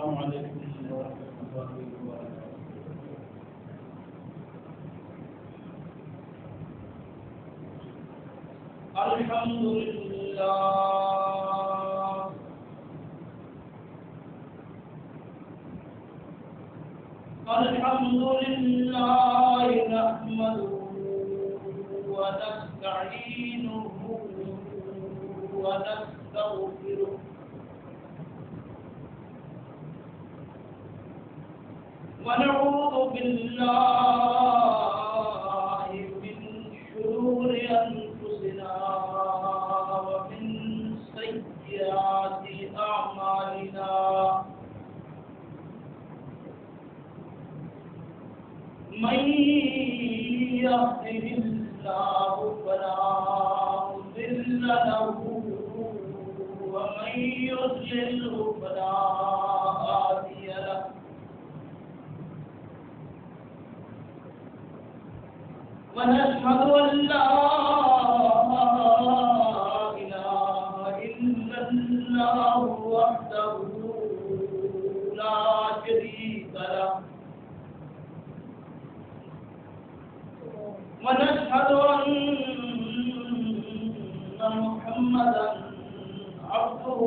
السلام علیکم ورحمۃ اللہ وبرکاتہ۔ الحمد للہ الحمد للہ نحمده ونستعینه ونستغفره ونعوذ بالله من شرور أنفسنا ومن سيئات أعمالنا من يهده الله فلا مضل له ومن يضلل فلا هادي له ونشهد أن لا إله إلا الله وحده لا شريك له ونشهد أن محمدا عبده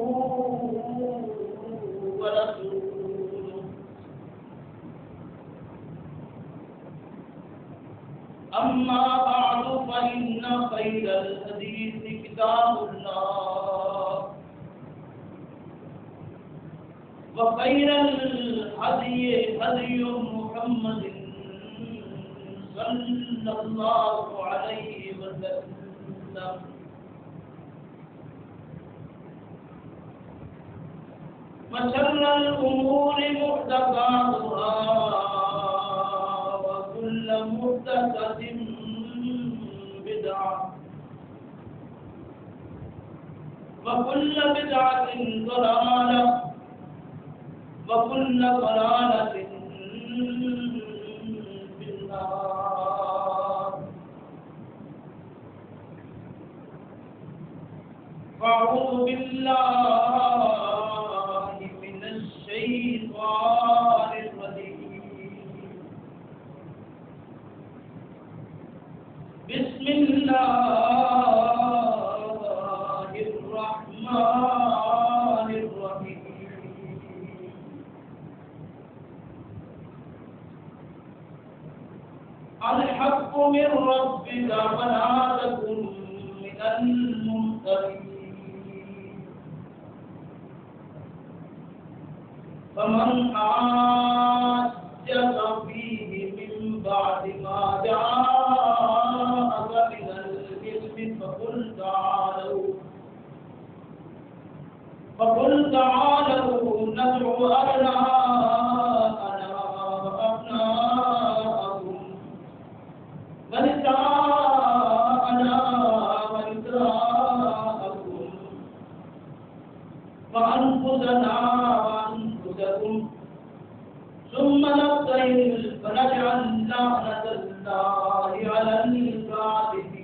ورسوله أما بعد فإن خير الحديث كتاب الله وخير الهدي هدي محمد صلى الله عليه وسلم وشر الأمور محدثاتها وكل محدثة بدعة وكل بدعة ضلالة وكل ضلالة في النار فأعوذ بالله من الشيطان الرجيم بسم الله الرحمن الرحيم الحق من ربك فلا تكن من الممترين فمن حاجك فيه من بعد ما جاءك من العلم فقل تعالوا ندعو أبناءنا وأبناءكم ونساءنا ونساءكم وأنفسنا وأنفسكم ثم نبتهل فنجعل لعنة الله على الكاذبين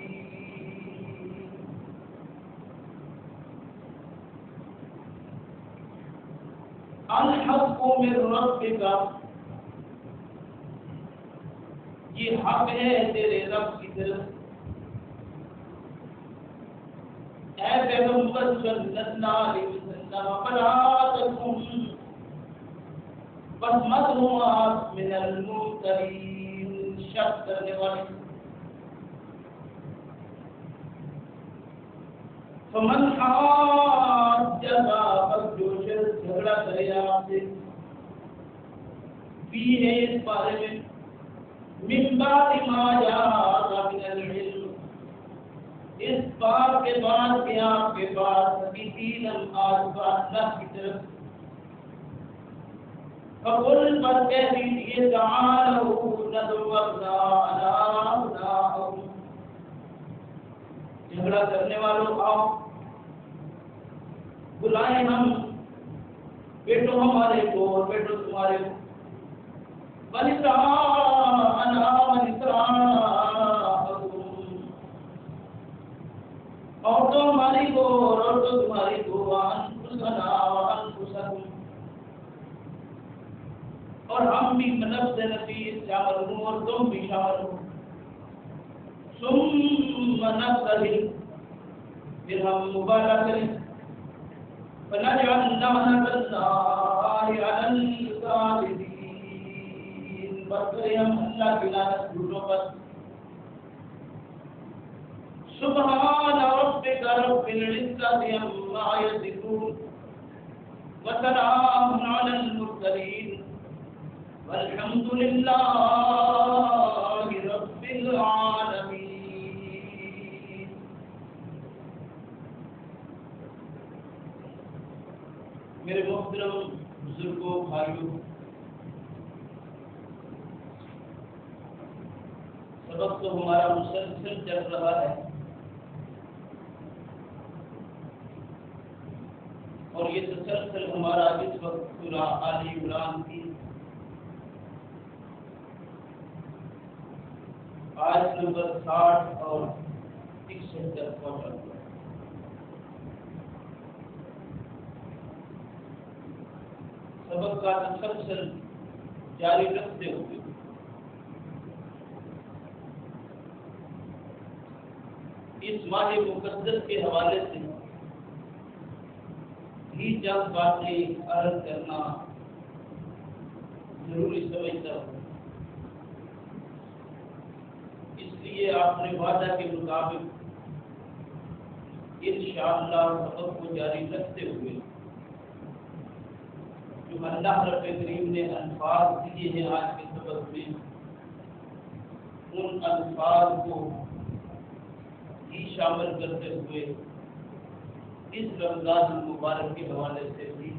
الحق من ربك یہ حق ہے تیرے رب کی طرف اے پیغمبر صلی اللہ علیہ وسلم فلا تکن بس مت ہو آپ من الممترین شک کرنے والے فمن حاجک بس جو شخص جھگڑا کرے آپ سے بھی ہے اس بارے میں من بعد ما جاءك من العلم اس بات کے بعد کہ آپ کے پاس حقیقی علم آج کا اللہ کی طرف فقل بس کہہ دیجیے تعالوا ندعو أبناءنا جھگڑا کرنے والوں آؤ بلائیں ہم بیٹوں ہمارے کو اور بیٹوں تمہارے کو ونساءنا ونساءکم عورتوں ہماری کو اور عورتوں تمہاری کو وانفسنا وانفسکم، اور تمہاری کو اور تمہاری کو وانفسکم، وانفسکم، اور تمہاری کو اور تمہاری کو وانفسکم، وانفسکم، اور تمہاری کو اور تمہاری کو وانفسکم، وانفسکم، اور تمہاری کو اور تمہاری کو وانفسکم، اور ہم بھی نفس نفیس شامل ہوں اور تم بھی شامل ہو. ثم نبتهل پھر ہم مبالغہ کریں. فنجعل لعنة الله على الكاذبين بس ہم اللہ کی لعنت جھوٹوں پر. سبحان ربك رب العزة عما يصفون وسلام على المرسلين والحمد لله رب العالمين. میرے محترم بزرگوں بھائیوں، سبق تو ہمارا مسلسل چل رہا ہے اور یہ تسلسل ہمارا اس وقت سورہ آل عمران کی آیت نمبر 60 اور 61 تک پہنچا ہوا ہے. سبق کا تسلسل جاری رکھتے ہوئے اس ماہ مقدس کے حوالے سے بھی چند باتیں عرض کرنا ضروری سمجھتا ہوں. اس لیے آپ نے وعدہ کے مطابق انشاءاللہ سبق کو جاری رکھتے ہوئے جو اللہ رب کریم نے الفاظ دیے ہیں آج کے سبق میں، ان الفاظ کو بھی شامل کرتے ہوئے اس رمضان المبارک کے حوالے سے بھی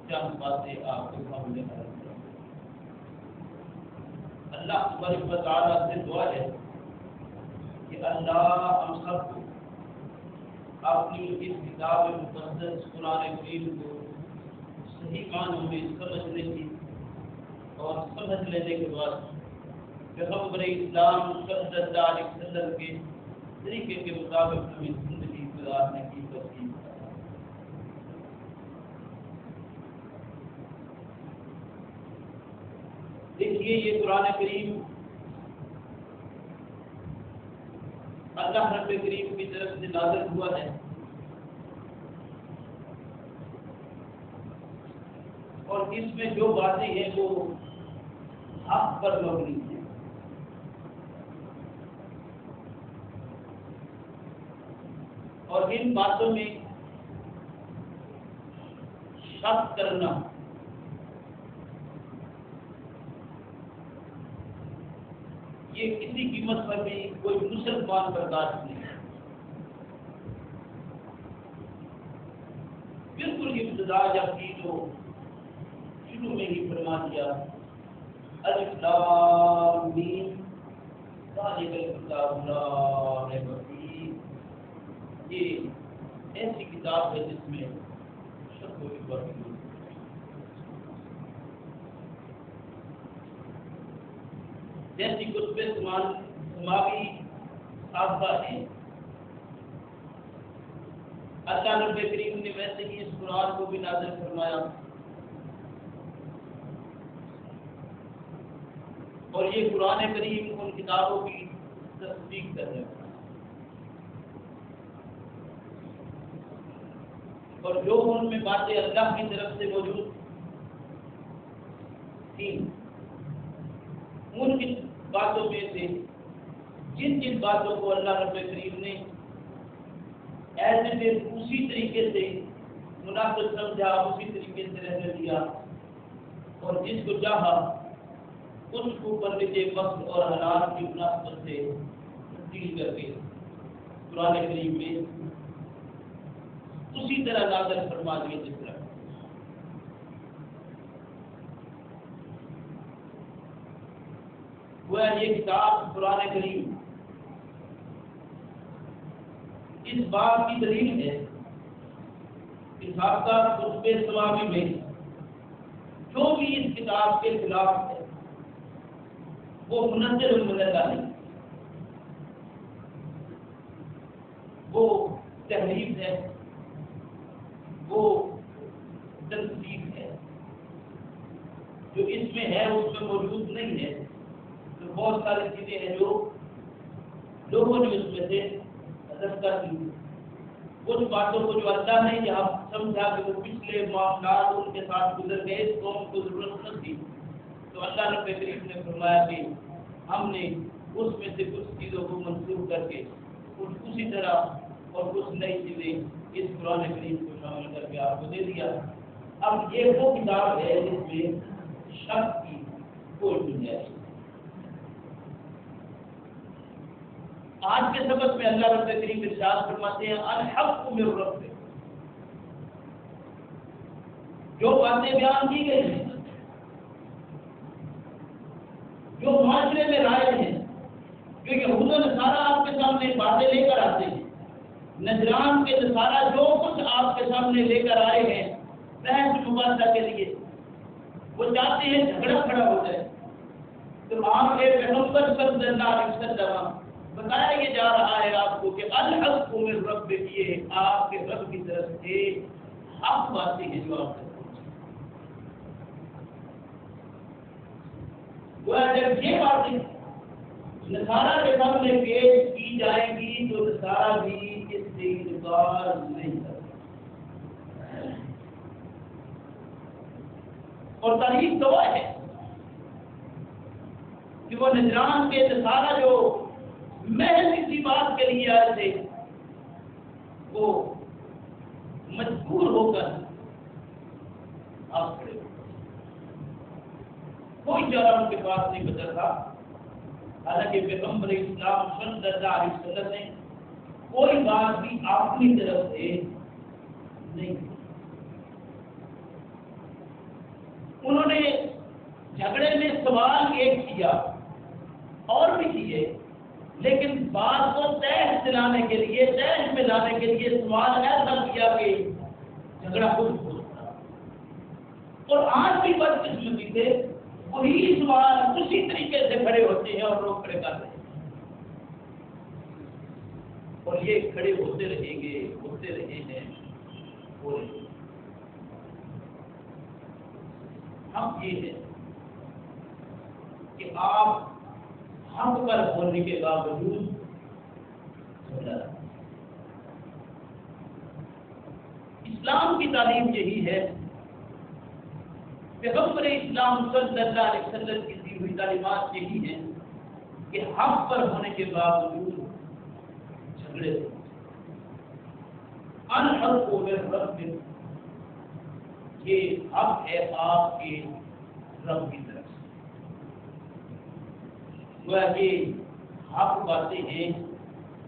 چند باتیں آپ کے سامنے عرض کریں. اللہ تبارک و تعالیٰ سے دعا ہے کہ اللہ ہم سب کو اپنی اس کتاب مقدس قرآن کریم کو صحیح معنوں میں سمجھنے کی اور سمجھ لینے کے بعد پیغمبر اسلام صلی اللہ علیہ وسلم کے طریقے کے مطابق ہمیں زندگی گزارنے کی توفیق. دیکھیے یہ قرآن کریم اللہ رب کریم کی طرف سے نازل ہوا ہے اور اس میں جو باتیں ہیں وہ حق پر مبنی ہیں. اور ان باتوں میں شک کرنا یہ کسی قیمت پر بھی کوئی مسلمان برداشت نہیں ہے. بالکل ابتدا جب کی تو شروع میں ہی فرما دیا الف لام میم ذالک الکتاب لا ریب فیہ. یہ ایسی کتاب ہے جس میں شک و شبہ نہیں. جیسی کتب سماوی سابقہ ہیں اللہ رب کریم نے ویسے ہی اس قرآن کو بھی نازل فرمایا اور یہ قرآن کریم ان کتابوں کی تصدیق کر رہا ہے. اور جو ان میں باتیں اللہ کی طرف سے موجود تھیں ان کی باتوں میں سے جن باتوں کو اللہ رب کریم نے ایسے میں اسی طریقے سے مناسب سمجھا اسی طریقے سے رہنے دیا اور جس کو چاہا اس کو پردے وقت اور حالات کی مناسبت سے تبدیل کر کے قرآن کریم میں اسی طرح نازل فرما دیے جس طرح. وہ یہ کتاب قرآن کریم اس بات کی دلیل ہے کہ سابقہ کتب سماوی میں جو بھی اس کتاب کے خلاف ہے وہ منزل المنزلہ نہیں، وہ تحریف ہے، وہ تنصیب ہے. جو اس میں ہے اس میں موجود نہیں ہے، تو بہت ساری چیزیں ہیں جو لوگوں نے اس میں سے حذف کر دی. کچھ باتوں کو جو اللہ نے یہاں سمجھا کہ وہ پچھلے معاملات ان کے ساتھ گزر گئے، قوم کو ضرورت نہ تھی، تو اللہ رب کریم نے فرمایا کہ ہم نے اس میں سے کچھ چیزوں کو منسوخ کر کے کچھ اسی طرح اور کچھ نئی چیزیں اس قرآن کریم کو شامل کر کے آپ کو دے دیا. اب یہ وہ کتاب ہے جس میں شک کی کوئی گنجائش نہیں. آج کے سبق میں اللہ رب کریم ارشاد فرماتے ہیں الحق من ربک. جو باتیں بیان کی گئی ہیں، جو معاشرے میں رائے ہیں، جو یہود و نصارہ آپ کے سامنے باتیں لے کر آتے ہیں، نجران کے نصارہ جو کچھ آپ کے سامنے لے کر آئے ہیں بحث مباحثہ کے لیے، وہ چاہتے ہیں جھگڑا کھڑا ہو جائے. تو آپ کے پیغمبر صلی اللہ علیہ وسلم بتایا یہ جا رہا ہے آپ کو کہ الحق من ربک، یہ آپ کے رب کی طرف سے حق باتیں ہیں جو آپ تک پہنچی. جب یہ باتیں نصارہ کے سامنے پیش کی جائیں گی تو نصارہ بھی اس سے انکار نہیں کرتے. اور تاریخ گواہ ہے کہ وہ نجران کے نصارہ جو محض اسی بات کے لیے آئے تھے، وہ مجبور ہو کر آپ کھڑے ہو. کوئی چارہ ان کے پاس نہیں بچا تھا. حالانکہ پیغمبر اسلام صلی اللہ علیہ وسلم نے کوئی بات بھی اپنی طرف سے نہیں کی. انہوں نے جھگڑے میں سوال ایک کیا اور بھی کیے، لیکن بات کو تہہ دلانے کے لیے، تہہ میں لانے کے لیے سوال ایسا کیا کہ جھگڑا خود ہو سکتا. اور آج بھی بدقسمتی سے وہی سوال اسی طریقے سے کھڑے ہوتے ہیں اور لوگ کھڑے کر رہے ہیں. اور یہ کھڑے ہوتے رہیں گے، ہوتے رہے ہیں. اب یہ ہے کہ آپ حق پر ہونے کے باوجود اسلام کی تعلیم یہی ہے، پیغمبر اسلام صلی اللہ علیہ وسلم کی دی ہوئی تعلیمات یہی ہیں کہ حق پر ہونے کے باوجود جھگڑے. الحق من ربک، یہ حق ہے آپ کے رب کی طرف سے. گویا کہ حق باتیں ہیں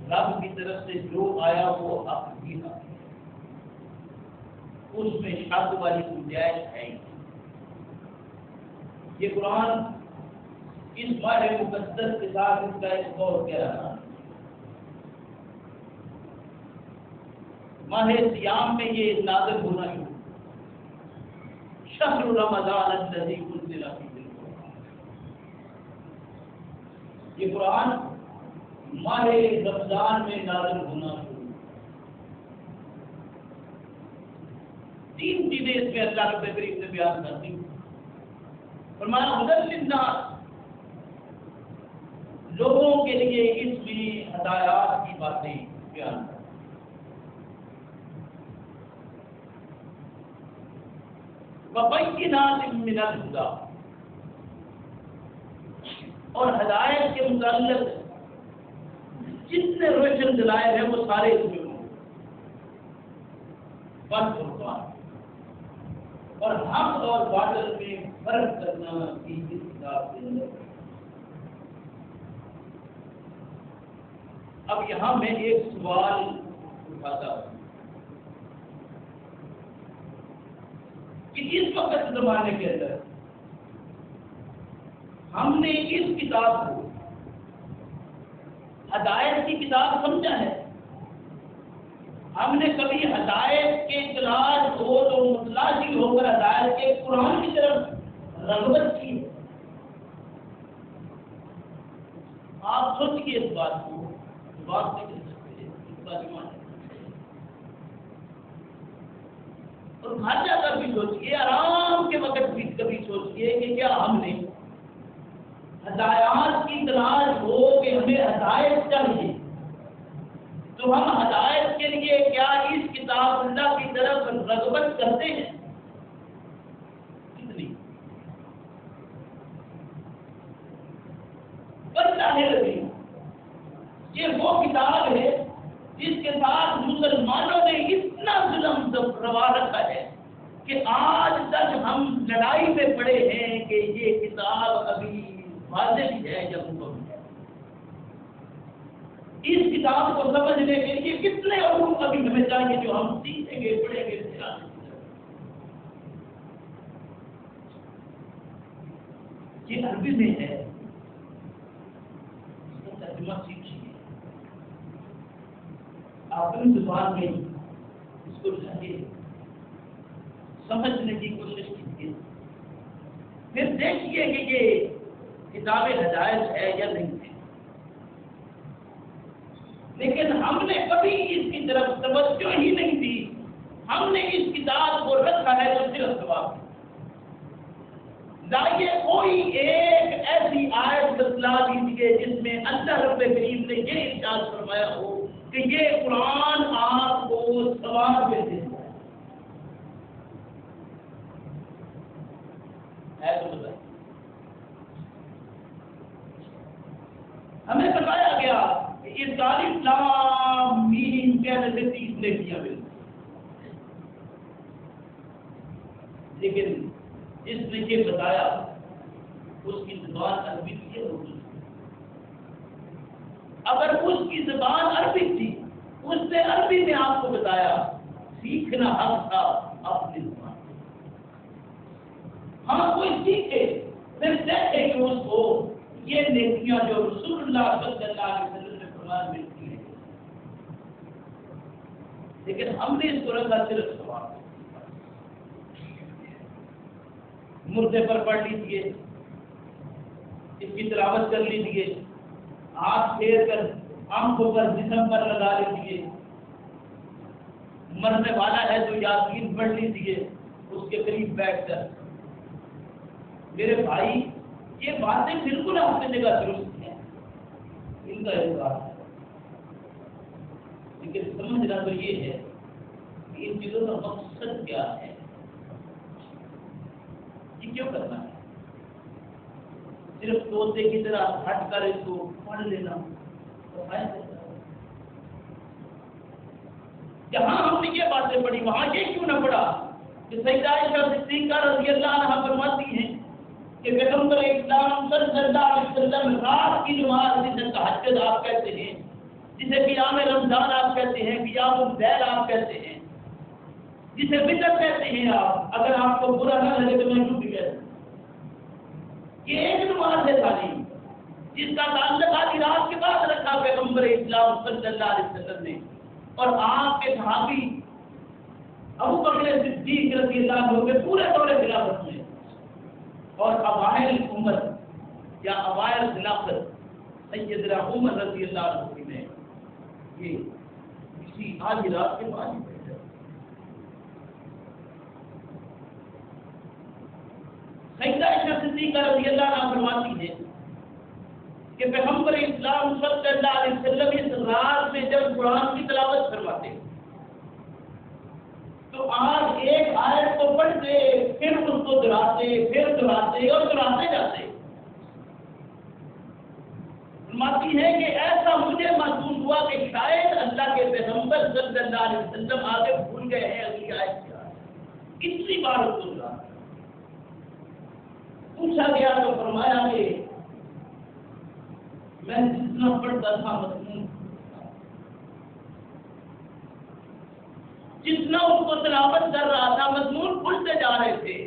رب کی طرف سے، جو آیا وہ حق ہی حق ہے، اس میں شک والی گنجائش ہے. یہ قرآن اس ماہ مقدس کے ساتھ اس کا ایک غور کہہ رہا ہے. ماہ صیام میں یہ نازل ہونا شروع، شہر رمضان الذی انزل فیہ القرآن. یہ قرآن ماہ رمضان میں نازل ہونا شروع. تین چیزیں اس میں اللہ رب کریم نے بیان کر دی. فرمایا ہدی للناس، لوگوں کے لیے اس میں ہدایات کی باتیں بیان کر. وبینات من الہدی، اور ہدایت کے متعلق جتنے روشن دلائل ہیں وہ سارے اس میں ہوں. بس فرقان، اور حق اور باطل میں فرق کرنا بھی اس کتاب کے اندر. اب یہاں میں ایک سوال اٹھاتا ہوں کہ اس وقت زمانے کے اندر ہم نے اس کتاب کو ہدایت کی کتاب سمجھا ہے؟ ہم نے کبھی ہدایت کے تلاش ہو تو متلاشی ہو کر ہدایت کے قرآن کی طرف رغبت کی؟ آپ سوچیے اس بات کو، بات نہیں کر سکتے اس کا ایمان ہے. اور گھر جا کر بھی سوچیے، آرام کے وقت بھی کبھی سوچئے کہ کیا ہم نے ہدایات کی تلاش ہو کہ ہمیں ہدایت چاہیے تو ہم ہدایت کے لیے کیا اس کتاب اللہ کی طرف رغبت کرتے ہیں؟ کتنی یہ وہ کتاب ہے جس کے ساتھ مسلمانوں نے اتنا ظلم روا رکھا ہے کہ آج تک ہم لڑائی میں پڑے ہیں کہ یہ کتاب ابھی واضح ہے یا مکمل ہے۔ اس کتاب کو سمجھنے کے لیے کتنے علوم ابھی ہمیں چاہیے جو ہم سیکھیں گے پڑھیں گے۔ یہ عربی میں ہے، اس کا ترجمہ سیکھیے، اپنی زبان میں اس کو چاہیے سمجھنے کی کوشش کیجیے، پھر دیکھیے کہ یہ کتاب ہدایت ہے یا نہیں ہے۔ لیکن ہم نے کبھی اس کی طرف توجہ ہی نہیں دی، ہم نے اس کتاب کو رکھا ہے تو صرف ثواب۔ لائیے کوئی ایک ایسی آیت بتلا دیجیے جس میں اللہ رب کریم نے یہ ارشاد فرمایا ہو کہ یہ قرآن آپ کو ثواب میں دے گا۔ ہے تو بتائیے، ہمیں بتایا گیا کہ یہ الف لام میم کہنے سے 30 نیکیاں ملتی، لیکن جس نے یہ بتایا اس کی زبان عربی تھی یا اردو؟ اگر اس کی زبان عربی تھی، اس نے عربی میں آپ کو بتایا، سیکھنا حق تھا اپنی زبان۔ ہاں کوئی سیکھے پھر دیکھے کہ اس کو یہ نیکیاں جو رسول اللہ صلی اللہ علیہ وسلم نے فرمایا ملتی ہیں، لیکن ہم نے اس کو رکھا صرف ثواب۔ مردے پر پڑھ لیجیے، اس کی تلاوت کر لیجیے، ہاتھ پھیر کر آنکھوں پر جسم پر لگا لیجیے، مرنے والا ہے تو یاسین پڑھ لیجیے اس کے قریب بیٹھ کر۔ میرے بھائی یہ باتیں بالکل اپنی جگہ درست ہیں، ان کا اعتراض ہے، لیکن سمجھنا تو یہ ہے کہ ان چیزوں کا مقصد کیا ہے، کیوں کرنا ہے؟ صرف طوطے کی طرح ہٹ کر اس کو پڑھ لینا تو جہاں ہم نے یہ باتیں پڑھی وہاں یہ کیوں نہ پڑھا کہ سیدہ عائشہ صدیقہ رضی اللہ عنہا فرماتی ہیں کہ پیغمبر اسلام صلی اللہ علیہ وسلم رات کی نماز جسے تہجد آپ کہتے ہیں، جسے قیام رمضان آپ کہتے ہیں، قیام اللیل آپ کہتے ہیں، جسے وتر کہتے ہیں آپ، اگر آپ کو برا نہ لگے تو میں بھی کہتا ہوں، یہ ایک نماز ہے تعلیم جس کا تعلق آدھی رات کے بعد رکھا پیغمبر اسلام صلی اللہ علیہ وسلم نے، اور آپ کے صحابی ابو بکر صدیق رضی اللہ عنہ کے پورے دور خلافت میں اور اوائل امت یا اوائل خلافت سیدنا عمر رضی اللہ عنہ میں یہ اسی آدھی رات کے بعد ہی سیدہ عائشہ صدیقہ رضی اللہ عنہا فرماتی ہے کہ پیغمبر اسلام صلی اللہ علیہ وسلم اس رات میں جب قرآن کی تلاوت فرماتے تو آج ایک آیت کو پڑھتے پھر اس کو دہراتے پھر دہراتے اور دہراتے جاتے۔ فرماتی ہے کہ ایسا مجھے محسوس ہوا کہ شاید اللہ کے پیغمبر صلی اللہ علیہ وسلم آگے بھول گئے ہیں اگلی آیت کیا ہے، اتنی بار اس کو دہراتے۔ پوچھا گیا تو فرمایا کہ میں جتنا پڑھتا تھا مضمون، جتنا اس کو تلاوت کر رہا تھا مضمون کھلتے جا رہے تھے،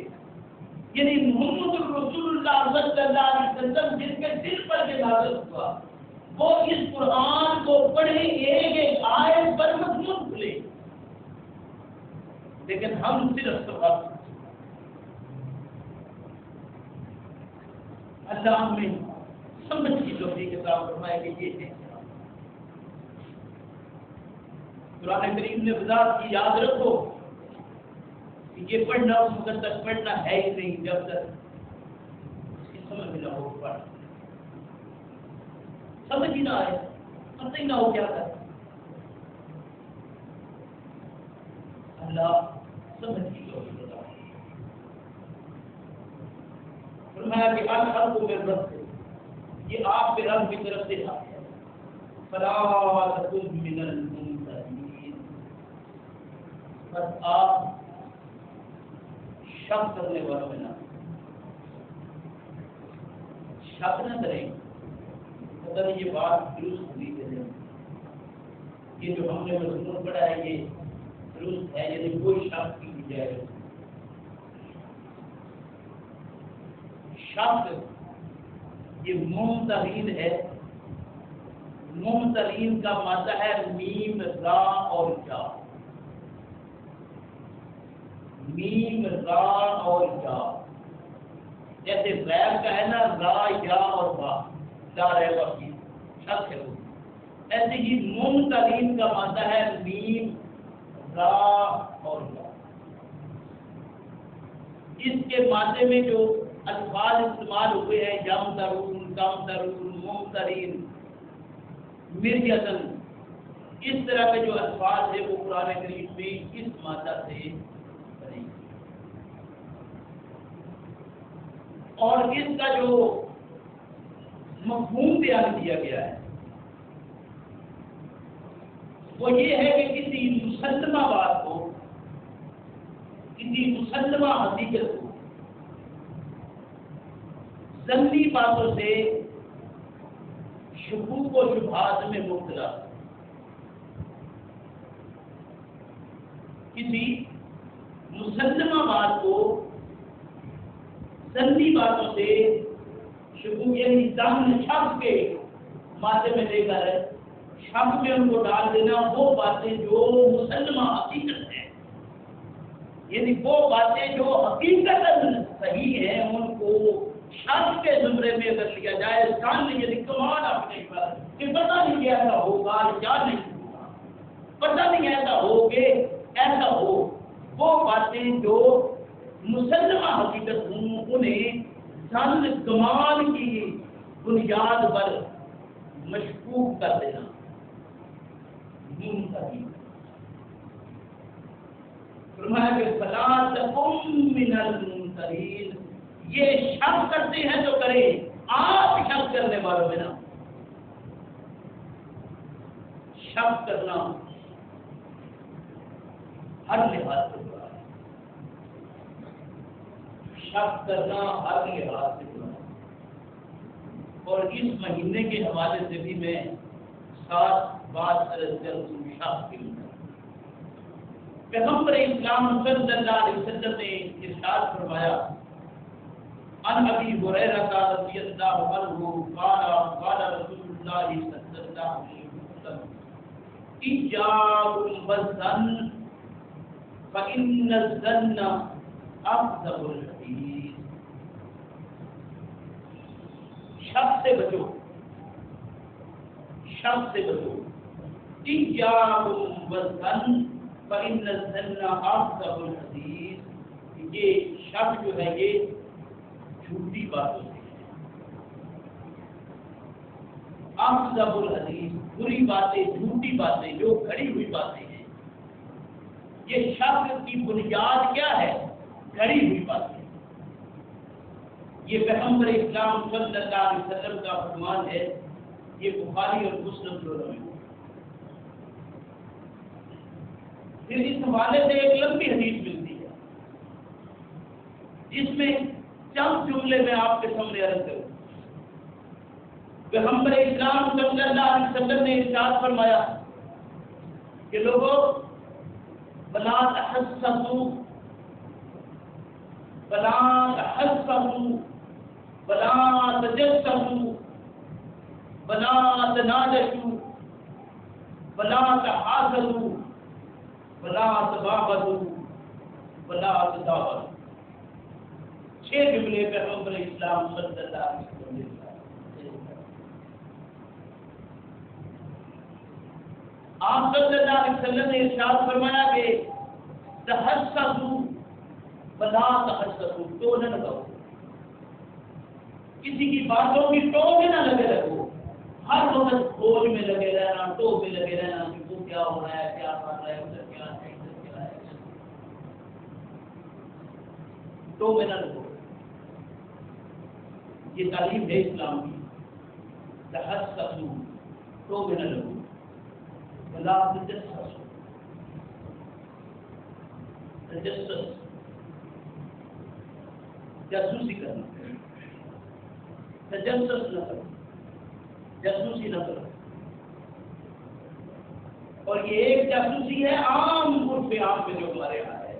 یعنی محمد رسول اللہ صلی اللہ علیہ وسلم جس کے دل پر یہ نازل ہوا وہ اس قرآن کو پڑھے ایک ایک آیت پر مضمون کھلے، لیکن ہم صرف سبق اللہ میں سمجھ کی توفیق عطا فرمائے کہ یہ ہے قرآن کریم نے وضاحت کی، یاد رکھو کہ یہ پڑھنا اس وقت تک پڑھنا ہے ہی نہیں جب تک اس کی سمجھ میں نہ ہو پڑھ سمجھ ہی نہ آئے پتہ ہی نہ ہو کیا کر اللہ سمجھ کی فرمایا کہ الحق من رب یہ آپ کے رب کی طرف سے حق ہے فلا تکن من الممترین بس آپ شک کرنے والوں میں نہ شک نہ کریں پتہ نہیں یہ بات درست ہوئی کہ نہیں یہ جو ہم نے مضمون پڑھا ہے یہ درست ہے یعنی کوئی شک کی گنجائش شک یہ ممترین ہے ممترین کا مادہ ہے میم را اور جا میم را اور جا جیسے غیر کا ہے نا را یا اور با لا رہے گا کی شک ہے وہ ایسے ہی ممترین کا مادہ ہے میم را اور جا اس کے مادے میں جو الفاظ استعمال ہوئے ہیں یم ترون کم ترون ممترین مریتن اس طرح کے جو الفاظ ہیں وہ قرآن کریم میں اس مادہ سے بنے اور اس کا جو مفہوم بیان کیا گیا ہے وہ یہ ہے کہ کسی مسلمہ بات کو کسی مسلمہ حقیقت کو ظنی باتوں سے شکوک و شبہات میں مبتلا کسی مسلمہ بات کو ظنی باتوں سے شکوک یعنی ظن شک کے مادے میں لے کر شک میں ان کو ڈال دینا وہ باتیں جو مسلمہ حقیقت ہیں یعنی وہ باتیں جو حقیقت صحیح ہیں ان کو شک کے زمرے میں اگر لیا جائے کان نے یہ کمال اپنے پر کہ پتہ نہیں کہ ایسا ہوگا یا نہیں ہوگا پتہ نہیں ایسا ہو کہ ایسا ہو وہ باتیں جو مسلمہ حقیقت ہوں انہیں ظن کمال کی بنیاد پر مشکوک کر دینا فرمایا کہ فلا تکن من الممترین یہ شک کرتے ہیں تو کرے آپ شک کرنے والوں میں نا شک کرنا ہر لحاظ سے برا ہے شک کرنا ہر لحاظ سے برا ہے اور اس مہینے کے حوالے سے بھی میں ساتھ بات عرض کروں شک کی پیغمبر اسلام صلی اللہ علیہ وسلم نے ارشاد فرمایا عن ابي هريره رضي الله عنه قال رسول الله صلى الله عليه وسلم اياكم والظن فان الظن اكذب الحديث شک سے بچو اياكم والظن فان الظن اكذب الحديث یہ شک جو ہے یہ جھوٹی باتوں سے اکذب الحدیث بری باتیں جھوٹی باتیں جو گھڑی ہوئی باتیں ہیں یہ شک کی بنیاد کیا ہے گھڑی ہوئی باتیں یہ پیغمبر اسلام صلی اللہ علیہ وسلم کا فرمان ہے یہ بخاری اور مسلم دونوں میں پھر اس حوالے سے ایک لمبی حدیث ملتی ہے جس میں چند جملے میں آپ کے سامنے عرض کروں پیغمبر اسلام صلی اللہ علیہ وسلم نے ارشاد فرمایا کہ لوگوں بلا تحسسوا بلا تجسسوا بلا تناجشوا بلا تحاسدوا بلا تباغضوا بلا تدابروا 6 جملے پیغمبر اسلام صلی اللہ علیہ وسلم نے آپ صلی اللہ علیہ وسلم نے ارشاد فرمایا کہ تحسسوا بلا تحسسوا، تو نہ لگاؤ، کسی کی باتوں کی ٹو میں نہ لگے رہو، ہر وقت کھوج میں لگے رہنا، ٹو میں لگے رہنا کہ وہ کیا ہو رہا ہے، کیا کر رہا ہے، ادھر کیا ہے، ادھر کیا ہے، ٹو میں نہ لگو۔ یہ تعلیم ہے اسلام کی، تحسسوا، ٹو میں نہ لگو، بلا تجسسوا، تجسس جاسوسی کرنا، تجسس نہ کرو، جاسوسی نہ کرو۔ اور یہ ایک جاسوسی ہے عام عرف عام میں جو ہمارے یہاں ہے،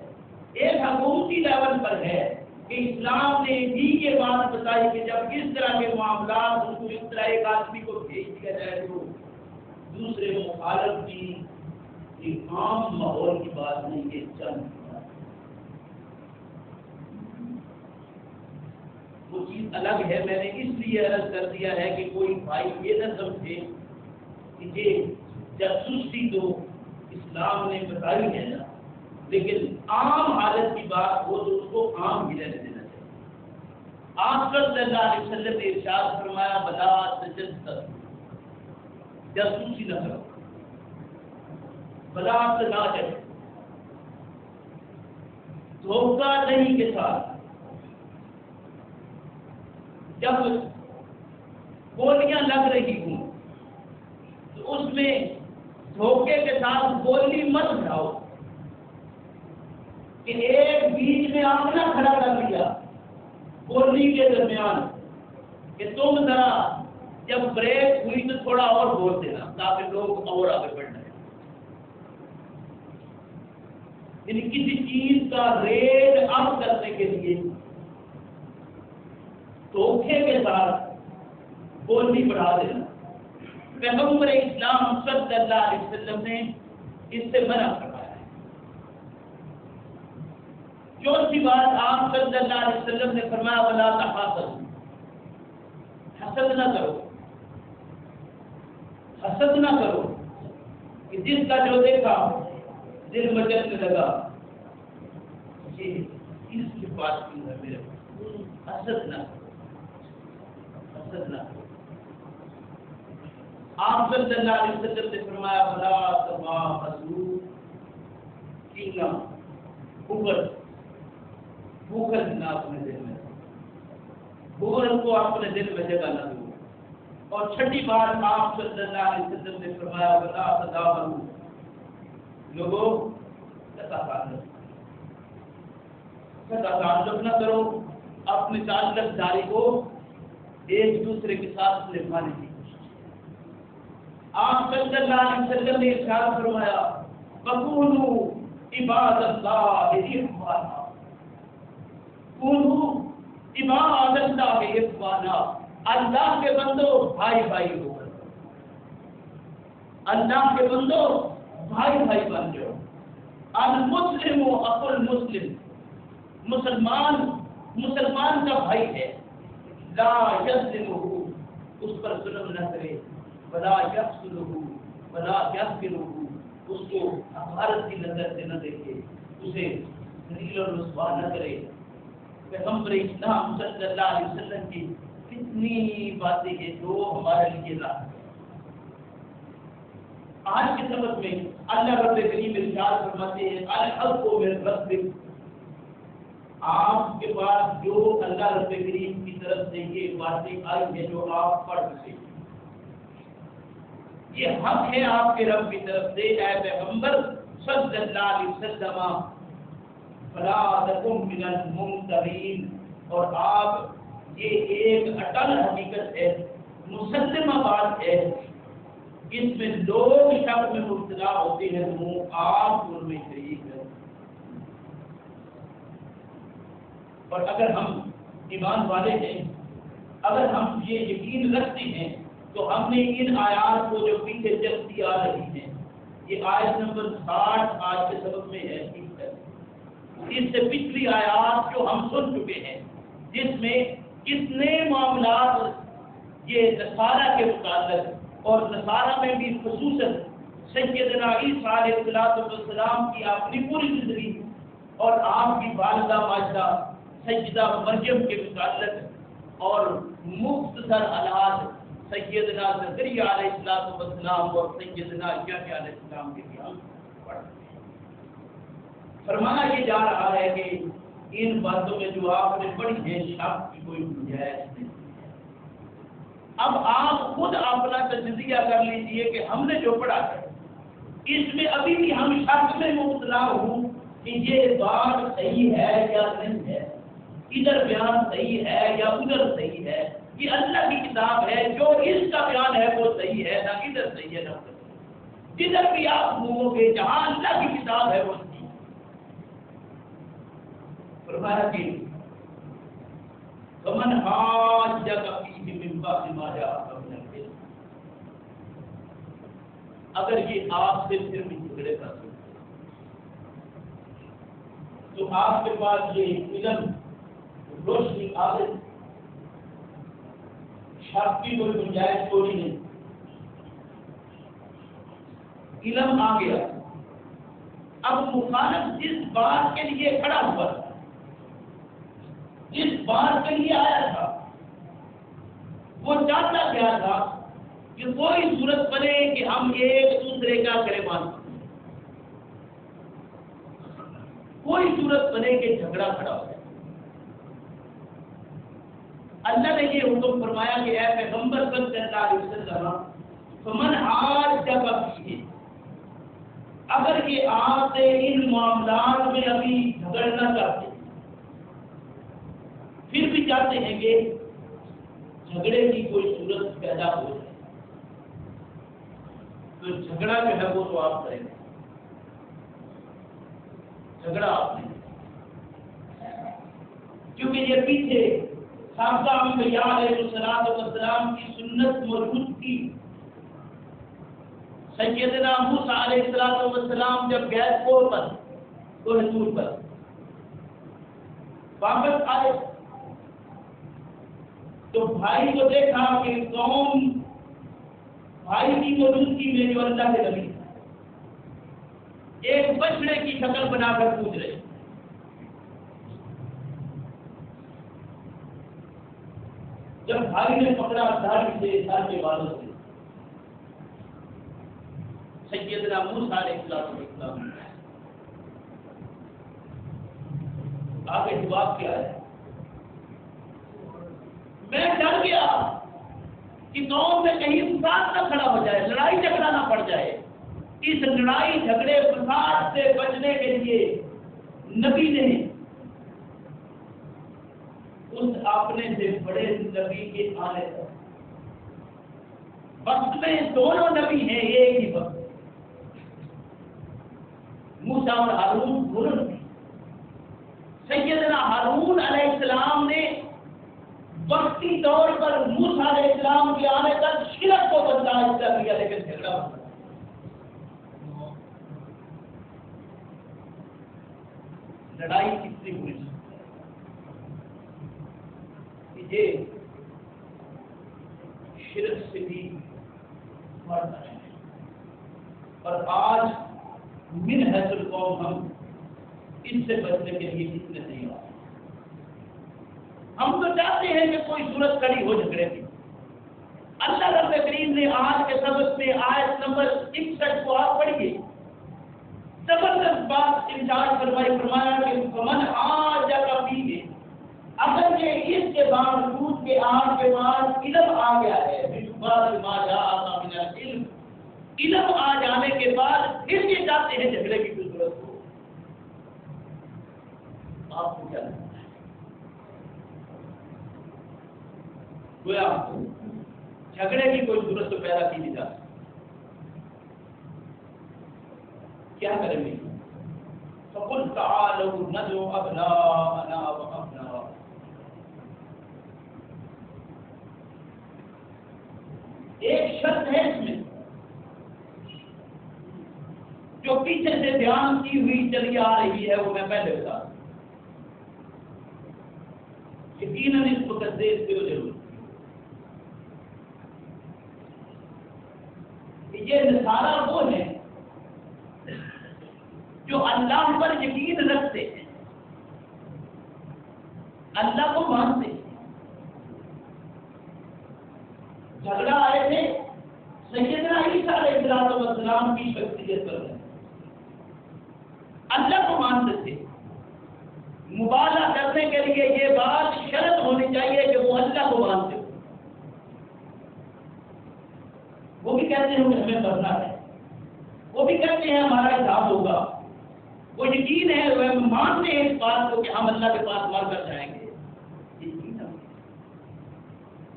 ایک حکومتی لیول پر ہے کہ اسلام نے بھی یہ بات بتائی کہ جب اس طرح کے معاملات ان کو اس طرح ایک آدمی کو بھیج دیا جائے تو دوسرے مخالف کی ایک عام ماحول کی بات نہیں، یہ چند وہ چیز الگ ہے۔ میں نے اس لیے عرض کر دیا ہے کہ کوئی بھائی یہ نہ سمجھے کہ یہ جاسوسی تو اسلام نے بتائی ہے نا، لیکن عام حالت کی بات ہو تو اس کو عام ہی رہنے دینا چاہیے۔ آپ صلی اللہ علیہ وسلم نے ارشاد فرمایا بلا تجسسوا، جاسوسی نہ کرو، بلا تناجش، دھوکہ دہی کے ساتھ جب گولیاں لگ رہی ہوں تو اس میں دھوکے کے ساتھ گولی مت اٹھاؤ کہ ایک بیچ میں آمنا کھڑا کر لیا گولی کے درمیان کہ تم ذرا جب بریک ہوئی تو تھوڑا اور بول دینا تاکہ لوگ اور آگے بڑھ جائیں۔ یعنی کسی چیز کا ریٹ اپ کرنے کے لیے دھوکے کے ساتھ گولی بڑھا دینا، پیغمبر اسلام صلی اللہ علیہ وسلم نے اس سے منع فرمایا ہے۔ چوتھی بات آپ صلی اللہ علیہ وسلم نے فرمایا ولا تحاسدوا، حسد نہ کرو، حسد نہ کرو کہ جس کا جو دیکھا دل میں جلنے لگا یہ اس کی بات کیوں ہے میرے کو، حسد نہ کرو، حسد نہ کرو۔ آپ صلی اللہ علیہ وسلم نے فرمایا ولا تباغضوا، کینہ، بغض، بغض نہ اپنے دل میں، بغض کو اپنے دل میں جگہ نہ دو۔ اور چھٹی بات آپ صلی اللہ علیہ وسلم نے فرمایا ولا تدابروا، لوگوں تعلق نہ کرو، اپنے تعلق داری کو ایک دوسرے کے ساتھ نبھانے کی کوشش۔ آپ صلی اللہ علیہ وسلم نے ارشاد فرمایا وَكُونُوا عِبَادَ اللَّهِ إِخْوَانًا، كُونُوا عِبَادَ اللَّهِ إِخْوَانًا، اللہ کے بندو بھائی بھائی ہو کر، اللہ کے بندو بھائی بھائی بن جاؤ۔ المسلم اخو المسلم، مسلمان کا بھائی ہے، لا یظلمہ، اس پر ظلم نہ کرے، ولا یخذلہ ولا یحقرہ، اس کو حقارت کی نظر سے نہ دیکھے، اسے ذلیل اور رسوا نہ کرے۔ پیغمبر اسلام صلی اللہ علیہ وسلم کی کتنی باتیں ہیں جو ہمارے لیے راہ ہے۔ آج کے سبق میں اللہ رب کریم ارشاد فرماتے ہیں الحق من ربک، آپ کے پاس جو اللہ رب کریم کی طرف سے یہ باتیں آئی ہیں جو آپ پڑھ سکیں، یہ حق ہے آپ کے رب کی طرف سے اے پیغمبر صلی اللہ علیہ وسلم، فلا تکن من الممترین، اور آپ یہ ایک اٹل حقیقت ہے، مسلمہ بات ہے، اس میں لوگ شک میں مبتلا ہوتے ہیں وہ آپ ان میں شریک ہے۔ اور اگر ہم ایمان والے ہیں، اگر ہم یہ یقین رکھتے ہیں تو ہم نے ان آیات کو جو پیچھے چلتی آ رہی ہیں، یہ آیت نمبر 60 آج کے سبق میں ہے، اس سے پچھلی آیات جو ہم سن چکے ہیں جس میں کتنے معاملات یہ نصارہ کے متعلق اور نصارہ میں بھی خصوصاً سیدنا عیسیٰ علیہ السلام کی اپنی پوری زندگی اور آپ کی والدہ ماجدہ سیدہ مریم کے متعلق اور مختصر حالات سیدنا زکریا علیہ السلام اور سیدنا یحییٰ علیہ السلام کے بیان پڑھتے ہیں۔ فرمایا یہ جا رہا ہے کہ ان باتوں میں جو آپ نے پڑھی ہے شک کی کوئی گنجائش نہیں۔ اب آپ خود اپنا تجزیہ کر لیجئے کہ ہم نے جو پڑھا ہے اس میں ابھی بھی ہم شک میں مبتلا ہوں کہ یہ بات صحیح ہے یا نہیں ہے، ادھر بیان صحیح ہے یا ادھر صحیح ہے۔ یہ اللہ کی کتاب ہے، جو اس کا بیان ہے وہ صحیح ہے، نہ ادھر صحیح ہے نہ ادھر صحیح ہے۔ جدھر بھی آپ گھومو گے جہاں اللہ کی کتاب ہے وہ صحیح ہے۔ فرمایا کہ فمن حاجک فیہ من بعد ما جاءک من العلم، اگر یہ آپ سے پھر بھی جھگڑے کر سکتے تو آپ کے پاس یہ علم روشنی آ گئی، شک کی کوئی گنجائش کوئی نہیں، علم آ گیا۔ اب مخالف جس بات کے لیے کھڑا ہوا تھا، جس بات کے لیے آیا تھا، وہ چاہتا کیا تھا کہ کوئی صورت بنے کہ ہم ایک دوسرے کا گریبان کریں، کوئی صورت بنے کہ جھگڑا کھڑا ہو جائے۔ اللہ نے یہ حکم فرمایا کہ اے پیغمبر صلی اللہ علیہ وسلم فمن حاجک فیہ، اگر یہ آپ سے ان معاملات میں ابھی جھگڑنا چاہتے ہیں، پھر بھی چاہتے ہیں کہ جھگڑے کی کوئی صورت پیدا ہو جائے، تو جھگڑا جو ہے وہ تو آپ کریں گے، جھگڑا آپ نہیں، کیونکہ یہ پیچھے سابقہ انبیاء علیہ السلام کی سنت موجود تھی۔ سیدنا موسیٰ علیہ السلام جب گئے کوہ پر، کوہ طور پر واپس آئے تو بھائی کو دیکھا کہ قوم بھائی کی موجودگی میں جو اللہ کے نبی ایک بچڑے کی شکل بنا کر پوچھ رہے، جب بھائی نے پکڑا داڑھی سے سر کے بالوں سے، سیدنا موسیٰ علیہ السلام آگے جواب کیا ہے؟ میں ڈر گیا کہ قوم میں کہیں فساد نہ کھڑا ہو جائے، لڑائی جھگڑا نہ پڑ جائے۔ اس لڑائی جھگڑے فساد سے بچنے کے لیے نبی نے اس اپنے سے بڑے نبی کے آنے پر، وقت میں دونوں نبی ہیں ایک ہی وقت، موسیٰ اور ہارون دونوں نبی۔ سیدنا ہارون علیہ السلام نے وقتی طور پر موسیٰ علیہ السلام کے آنے تک شرک کو برداشت کر لیا، لیکن جھگڑا ہوا۔ لڑائی کتنی ہوئی کہ یہ شرک سے بھی مرنا ہے، اور آج من حیث القوم ہم اس سے بچنے کے لیے کتنے نہیں آتے۔ ہم تو چاہتے ہیں کہ کوئی صورت کھڑی ہو جھگڑے کی۔ اللہ رب کریم نے آج کے سبق میں آیت نمبر 61 کو آپ پڑھیے، زبردست بات ارشاد فرمایا کہ فمن حاجک فیہ، اگر یہ اس کے باوجود کہ آپ کے پاس علم آ گیا ہے، بعد ما جاءک من العلم، علم آ جانے کے بعد پھر یہ چاہتے ہیں جھگڑے کی کوئی ضرورت ہو، آپ کو کیا لگتا ہے؟ گویا جھگڑے کی کوئی ضرورت تو پیدا کی نہیں جا سکتی، کیا کریں گے؟ فَقُلْ تَعَالَوْا نَدْعُ أَبْنَاءَنَا وَأَبْنَاءَكُمْ، ایک شرط ہے اس میں جو پیچھے سے بیان کی ہوئی چلی آ رہی ہے، وہ میں پہلے بتا دوں، یقیناً اس کو تصدیق کی ضرورت ہے۔ یہ نصارہ وہ ہے جو اللہ پر یقین رکھتے ہیں، اللہ کو مانتے. جھگڑا آئے تھے سیدنا عیسیٰ علیہ السلام کی شخصیت پر ہے. اللہ کو مانتے تھے. مبالغہ کرنے کے لیے یہ بات شرط ہونی چاہیے کہ وہ اللہ کو مانتے ہو. وہ بھی کہتے ہیں کہ ہمیں مرنا ہے, وہ بھی کہتے ہیں ہمارا حساب ہوگا, وہ یقین ہے, وہ مانتے ہیں اس بات کو کہ ہم اللہ کے پاس مر کر جائیں گے.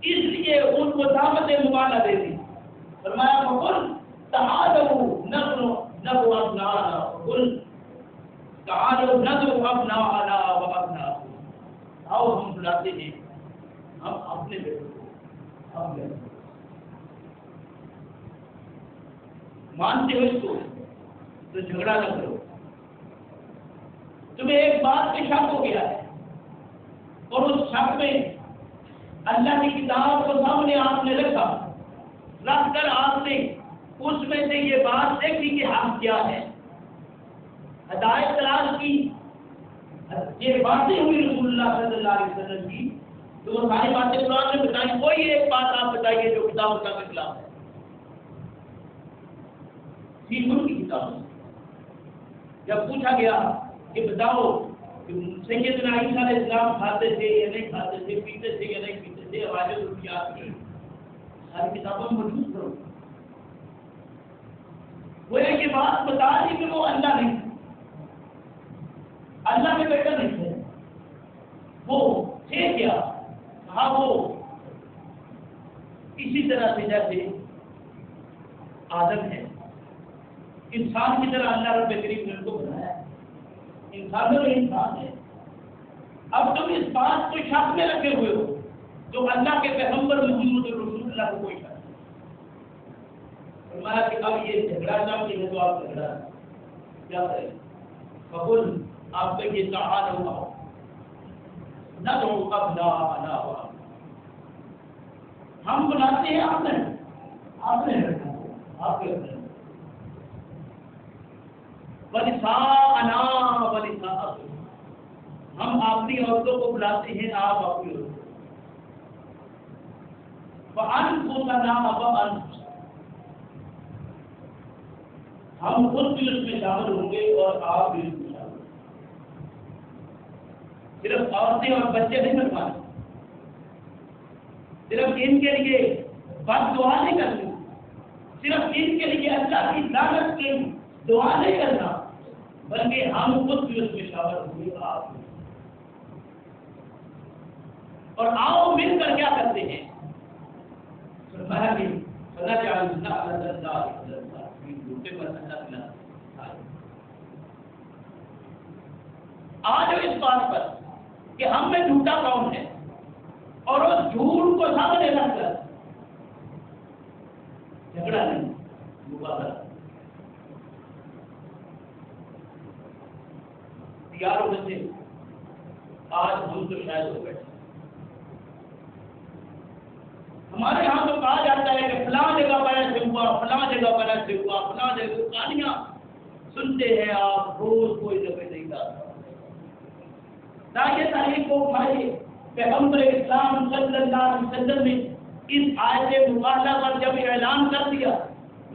اس لیے ان کو دعوت مبالغہ دے دی. فرمایا فقل تعالوا ندعو ابناءنا وقل تعالوا ندعو ابناءنا وابناءکم. آؤ ہم بلاتے ہیں ہم اپنے بیٹوں کو ہم مانتے ہو اس کو تو جھگڑا نہ کرو. تمہیں ایک بات پہ شک ہو گیا ہے اور اس شک میں اللہ کی کتاب کو سامنے آپ نے رکھا, رکھ کر آپ نے اس میں سے یہ بات دیکھی کہ ہم کیا ہے, ہدایت تلاش کی, یہ باتیں ہوئی رسول اللہ صلی اللہ علیہ وسلم کی, تو وہ ساری باتیں قرآن نے بتائی. کوئی ایک بات آپ بتائیے جو کتاب کا خلاف ہے. ان کی کتاب جب پوچھا گیا کہ بتاؤ کہ سیدنا عیسیٰ علیہ السلام کھاتے تھے یا نہیں کھاتے تھے, پیتے تھے یا نہیں پیتے تھے, حوالے روایات کی ساری کتابوں میں موجود کرو. وہ یہ بات بتا دی کہ وہ اللہ نہیں تھے, اللہ کے بیٹا نہیں تھے, وہ تھے کیا, کہا وہ اسی طرح سے جیسے آدم ہے, انسان کی طرح اللہ رب کریم نے ان کو بنایا ہے, انسانوں میں انسان ہے. اب تم اس بات کو شک میں رکھے ہوئے ہو جو اللہ کے پیغمبر محمد رسول اللہ کو کوئی شک نہیں. فرمایا کہ اب یہ جھگڑا چاہیے تو آپ جھگڑا کیا کریں. فقل آپ کا یہ تعالوا ندعو ابناءنا وابناءکم. ہم بلاتے ہیں آپ نے رکھا آپ کے وَنِسَاءَنَا وَنِسَاءَکُمْ. ہم اپنی عورتوں کو بلاتے ہیں, آپ اپنی عورتوں کو. وَأَنفُسَنَا وَأَنفُسَکُمْ. ہم خود بھی اس میں شامل ہوں گے اور آپ بھی اس میں شامل ہوں گے. صرف عورتیں اور بچے نہیں بنوانے, صرف ان کے لیے بد دعا نہیں کرنی, صرف ان کے لیے اللہ کی لعنت کی دعا نہیں کرنا, بلکہ ہم خود بھی اس میں شامل ہوں گے, آپ بھی. اور آؤ مل کر کیا کرتے ہیں. فرمایا کہ آج اس بات پر کہ ہم میں جھوٹا کون ہے اور اس جھوٹ کو سامنے رکھ کر جھگڑا نہیں, مبالغہ. یاروں میں سے آج ہم تو شاید ہو بیٹھے. ہمارے یہاں تو کہا جاتا ہے کہ فلاں جگہ پر ایسے ہوا, فلاں جگہ پر ایسے ہوا, فلاں جگہ کہانیاں سنتے ہیں آپ روز, کوئی جگہ نہیں ڈالتا. یہ تاریخ کو اٹھائیے. پیغمبر اسلام صلی اللہ علیہ وسلم نے اس آیت مباہلہ پر جب اعلان کر دیا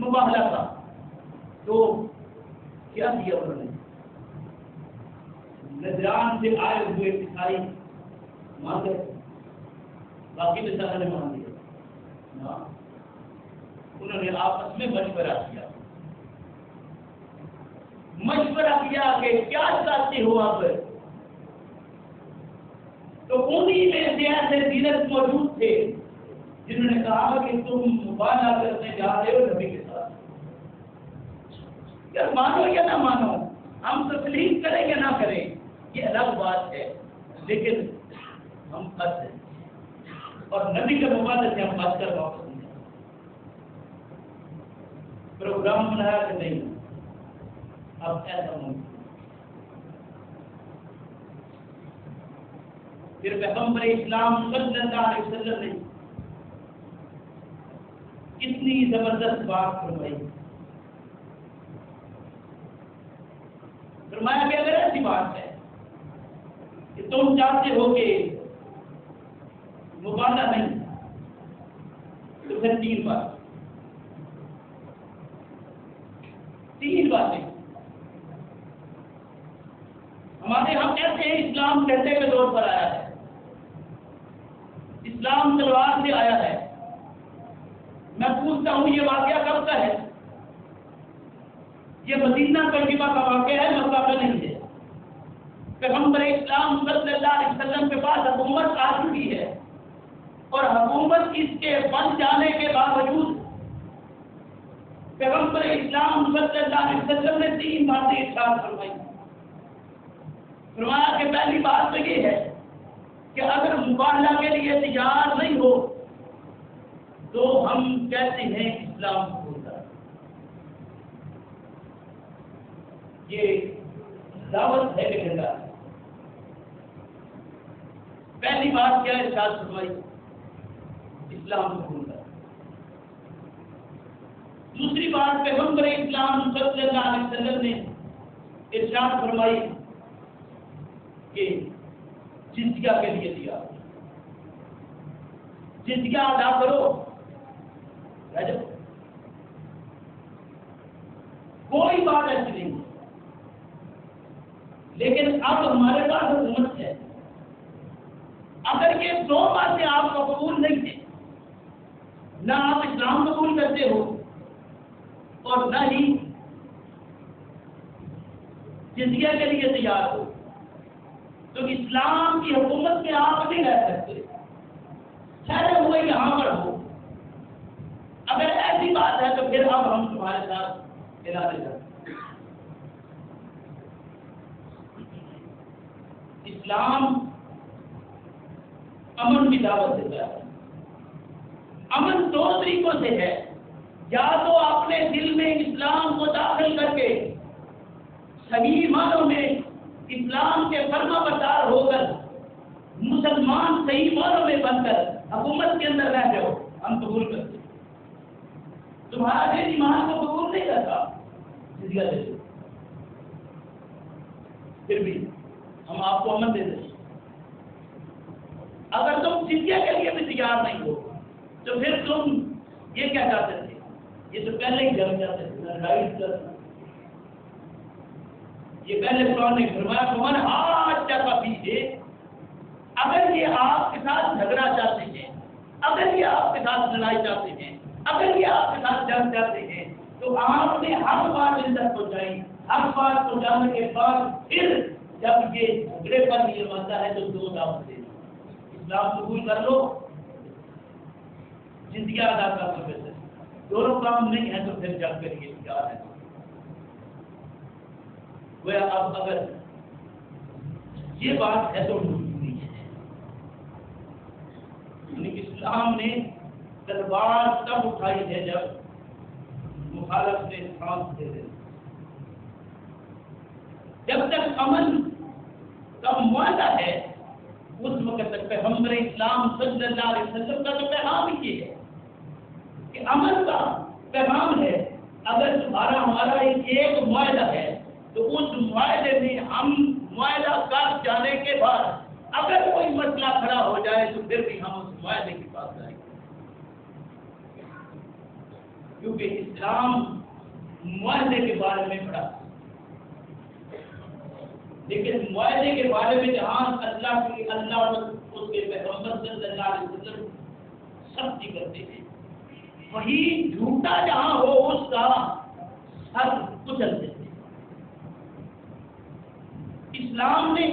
مباہلہ کا, تو کیا کیا انہوں نے؟ نجران سے آئے ہوئے عیسائی مان گئے, باقی نسل نے مان لیا. انہوں نے آپس میں مشورہ کیا کہ کیا چاہتے ہو آپ. تو انہی میں سے ایسے دینت موجود تھے جنہوں نے کہا کہ تم مبالغہ کرنے جا رہے ہو نبی کے ساتھ. یا مانو یا نہ مانو, ہم تسلیم کریں یا نہ کریں یہ الگ بات ہے, لیکن ہم بچ ہیں اور نبی کے مبالغے سے ہم بچ کر واپس نہیں جائیں. پروگرام بنایا کہ نہیں, اب ایسا ممکن. پھر پیغمبر اسلام صلی اللہ علیہ وسلم نے کتنی زبردست بات فرمائی. فرمایا کہ اگر ایسی بات ہے کہ تم چاہتے ہو کہ مبالغہ نہیں، تو پھر تین باتیں ہمارے ہم کہتے ہیں اسلام کہتے کے دور پر آیا ہے، اسلام تلوار سے آیا ہے۔ میں پوچھتا ہوں یہ واقعہ کب کا ہے؟ یہ مدینہ ترجمہ کا واقعہ ہے، مکہ کا نہیں ہے۔ پیغمبر اسلام صلی اللہ علیہ وسلم کے پاس حکومت آ چکی ہے، اور حکومت اس کے بن جانے کے باوجود پیغمبر اسلام صلی اللہ علیہ وسلم نے تین باتیں ارشاد فرمائی۔ فرمایا کہ پہلی بات تو یہ ہے کہ اگر مباہلہ کے لیے تیار نہیں ہو تو ہم کہتے ہیں اسلام قبول کر۔ یہ دعوت ہے کہ جھنڈا۔ پہلی بات کیا ارشاد فرمائی؟ اسلام قبول کر۔ دوسری بات پیغمبر اسلام صلی اللہ علیہ وسلم نے ارشاد فرمائی کہ جزیہ کے لیے دیا، جزیہ ادا کرو، کوئی بات ایسی نہیں۔ لیکن اب ہمارے پاس حکومت ہے، اگر یہ دو باتیں آپ کو قبول نہیں تھے، نہ آپ اسلام قبول کرتے ہو اور نہ ہی جزیہ کے لیے تیار ہو، تو اسلام کی حکومت میں آپ نہیں رہ سکتے، ٹھہرے ہوئے یہاں پر ہو۔ اگر ایسی بات ہے تو پھر اب ہم تمہارے ساتھ ارادے کرتے ہیں۔ اسلام امن کی دعوت دیتا ہے۔ امن دو طریقوں سے ہے، یا تو اپنے دل میں اسلام کو داخل کر کے صحیح معنوں میں اسلام کے فرما بردار ہو کر مسلمان صحیح معنوں میں بن کر حکومت کے اندر رہ جاؤ، ہم قبول کرتے ہیں۔ تمہارا دل ایمان کو قبول نہیں کرتا، جزیہ دے دو، پھر بھی ہم آپ کو امن دے دیں۔ اگر تم جزیہ کے لیے بھی تیار نہیں ہو تو پھر تم یہ کیا چاہتے تھے؟ یہ تو پہلے ہی جنگ چاہتے تھے، لڑائی کرنا۔ یہ پہلے قرآن نے فرمایا فمن حاجک فیہ، اگر یہ آپ کے ساتھ جھگڑا چاہتے ہیں، اگر یہ آپ کے ساتھ لڑائی چاہتے ہیں، اگر یہ آپ کے ساتھ جنگ چاہتے ہیں، تو آپ نے ہر بار عزت پہنچائی، ہر بار پہنچانے کے بعد پھر جب یہ جھگڑے پر یہ بنتا ہے تو دو دعوت دے دو، اسلام قبول کر لو، جزیہ ادا کر لو۔ دونوں کام نہیں ہے تو پھر جنگ کے لیے تیار ہے۔ اب اگر یہ بات ہے تو مجبوری ہے، یعنی اسلام نے تلوار تب اٹھائی ہے جب مخالف نے سانس دے دی۔ جب تک امن کا معاہدہ ہے اس وقت تک پیغمبر اسلام صلی اللہ علیہ وسلم کا تو پیغام ہی یہ ہے کہ امن کا پیغام ہے۔ اگر تمہارا ہمارا ایک معاہدہ ہے تو اس معاہدے میں ہم معاہدہ کر جانے کے بعد اگر کوئی مسئلہ کھڑا ہو جائے تو پھر بھی ہم اس معاہدے کے پاس جائیں گے، کیونکہ اسلام معاہدے کے بارے میں پڑھا، لیکن معاہدے کے بارے میں جہاں اللہ اور اس کے پیغمبر صلی اللہ علیہ وسلم سختی کرتے ہیں، وہی جھوٹا جہاں ہو اس کا سر کچل دیتے ہیں۔ اسلام نے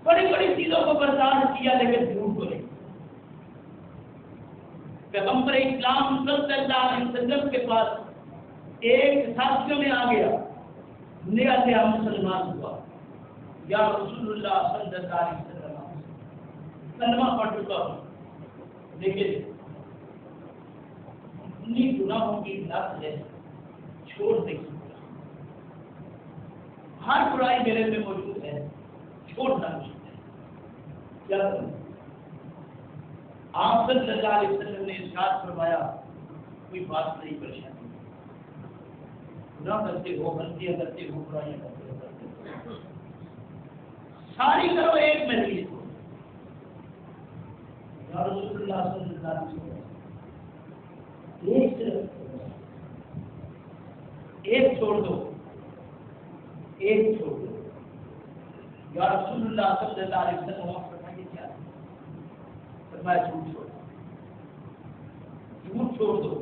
بڑی بڑی چیزوں کو برداشت کیا لیکن جھوٹ کو نہیں۔ پیغمبر اسلام صلی اللہ علیہ وسلم کے پاس ایک ساتھیوں میں آ گیا، نیا مسلمان ہوا، یا رسول اللہ صلی اللہ علیہ وسلم کلمہ پڑھ چکا ہوں، لیکن اتنی گناہوں کی لت ہے چھوڑ نہیں سکتا، ہر برائی میرے میں موجود ہے، چھوڑنا مشکل ہے، کیا کروں؟ آپ صلی اللہ علیہ وسلم نے ارشاد فرمایا کوئی بات نہیں، پریشانی گناہ کرتے ہو، غلطیاں کرتے ہو، برائیاں کرتے ہو، ساری کرو، میں بھی یہ چھوڑ یا رسول اللہ صلی اللہ علیہ وسلم ایک چھوڑ دو، ایک چھوڑ دو یا رسول اللہ صلی اللہ علیہ وسلم فرمائیے کیا ہے؟ فرمایا جھوٹ چھوڑ دو، جھوٹ چھوڑ دو،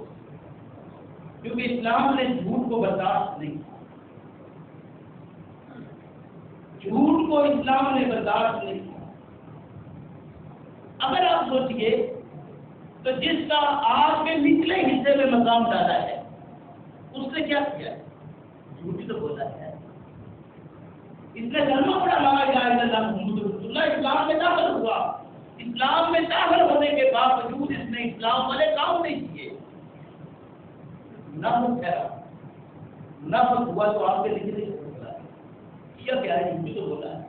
کیونکہ اسلام نے جھوٹ کو برداشت نہیں کیا، جھوٹ کو اسلام نے برداشت نہیں کیا۔ اگر آپ سوچیے تو جس کا آگ کے نچلے حصے میں مقام ڈالا ہے اس نے کیا کیا ہے؟ جھوٹ ہی تو بولا ہے۔ اس نے کلمہ پڑھا لا الہ الا اللہ محمد رسول اللہ، اسلام میں داخل ہوا، اسلام میں داخل ہونے کے باوجود اس نے اسلام والے کام نہیں کیے، منافق ٹھہرا، منافق ہوا تو آپ کے نچلے بولا ہے کیا کیا ہے؟ جھوٹ ہی تو بولا ہے۔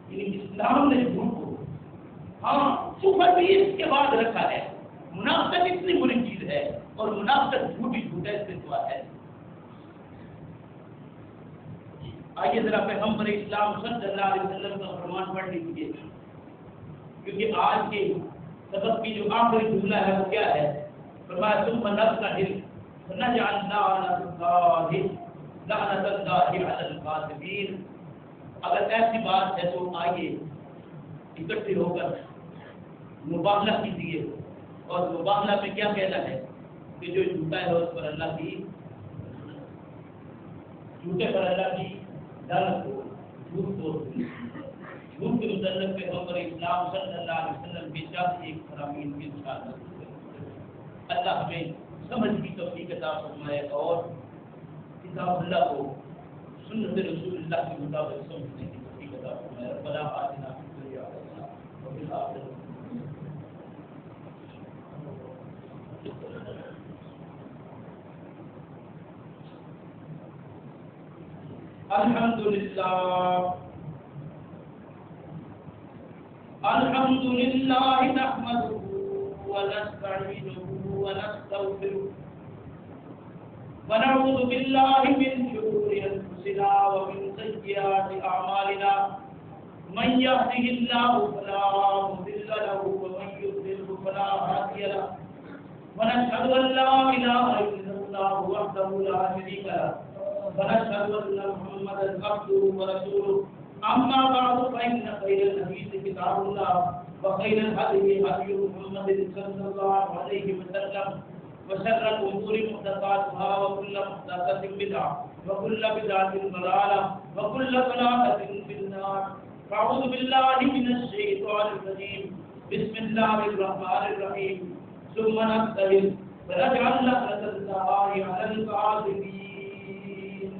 یعنی اسلام نے جھوٹ کو ہاں صفر بھی اس کے بعد رکھا ہے۔ منافقت اتنی بری چیز ہے اور منافقت جھوٹی جھوٹ ہے، اس سے دعا ہے۔ آئیے ذرا پیغمبر اسلام صلی اللہ علیہ وسلم کا فرمان پڑھ لیجیے، کیونکہ آج کے سبق کی جو آخری جملہ ہے وہ کیا ہے؟ فرمایا ثم نبتهل فنجعل لعنة الله على الكاذبين۔ اگر ایسی بات ہے تو آئیے اکٹھے ہو کر مباہلہ کیجیے، اور مباہلہ میں کیا کہنا ہے کہ جو جھوٹا ہے اس پر اللہ کی، جھوٹے پر اللہ کی لعنت ہو، جھوٹ کو جھوٹ کے متعلق پیغمبر اسلام صلی اللہ علیہ وسلم کی چار ایک فرامین کی انشاءاللہ اللہ ہمیں سمجھ کی توفیق عطا فرمائے اور کتاب اللہ کو سنت رسول اللہ کے مطابق سمجھنے کی توفیق عطا فرمائے۔ ربنا آتنا فی الدنیا حسنہ وفی الآخرۃ الحمدللہ نحمده ونستعینه ونستغفره ونعوذ بالله من شرور انفسنا ومن سیئات اعمالنا، من يهده الله فلا مضل له ومن يضلل فلا هادي له، ونشهد ان لا اله الا الله وحده لا شريك له، ونشهد ان محمدا عبده ورسوله، اما بعد فان خير الحديث كتاب الله وخير الهدي هدي محمد صلى الله عليه وسلم، وشر الامور محدثاتها وكل محدثة بدعة وكل بدعة ضلالة وكل ضلالة في النار۔ أعوذ بالله من الشيطان الرجيم، بسم الله الرحمن الرحيم، ثم نبتهل فنجعل لعنة الله على الكاذبين۔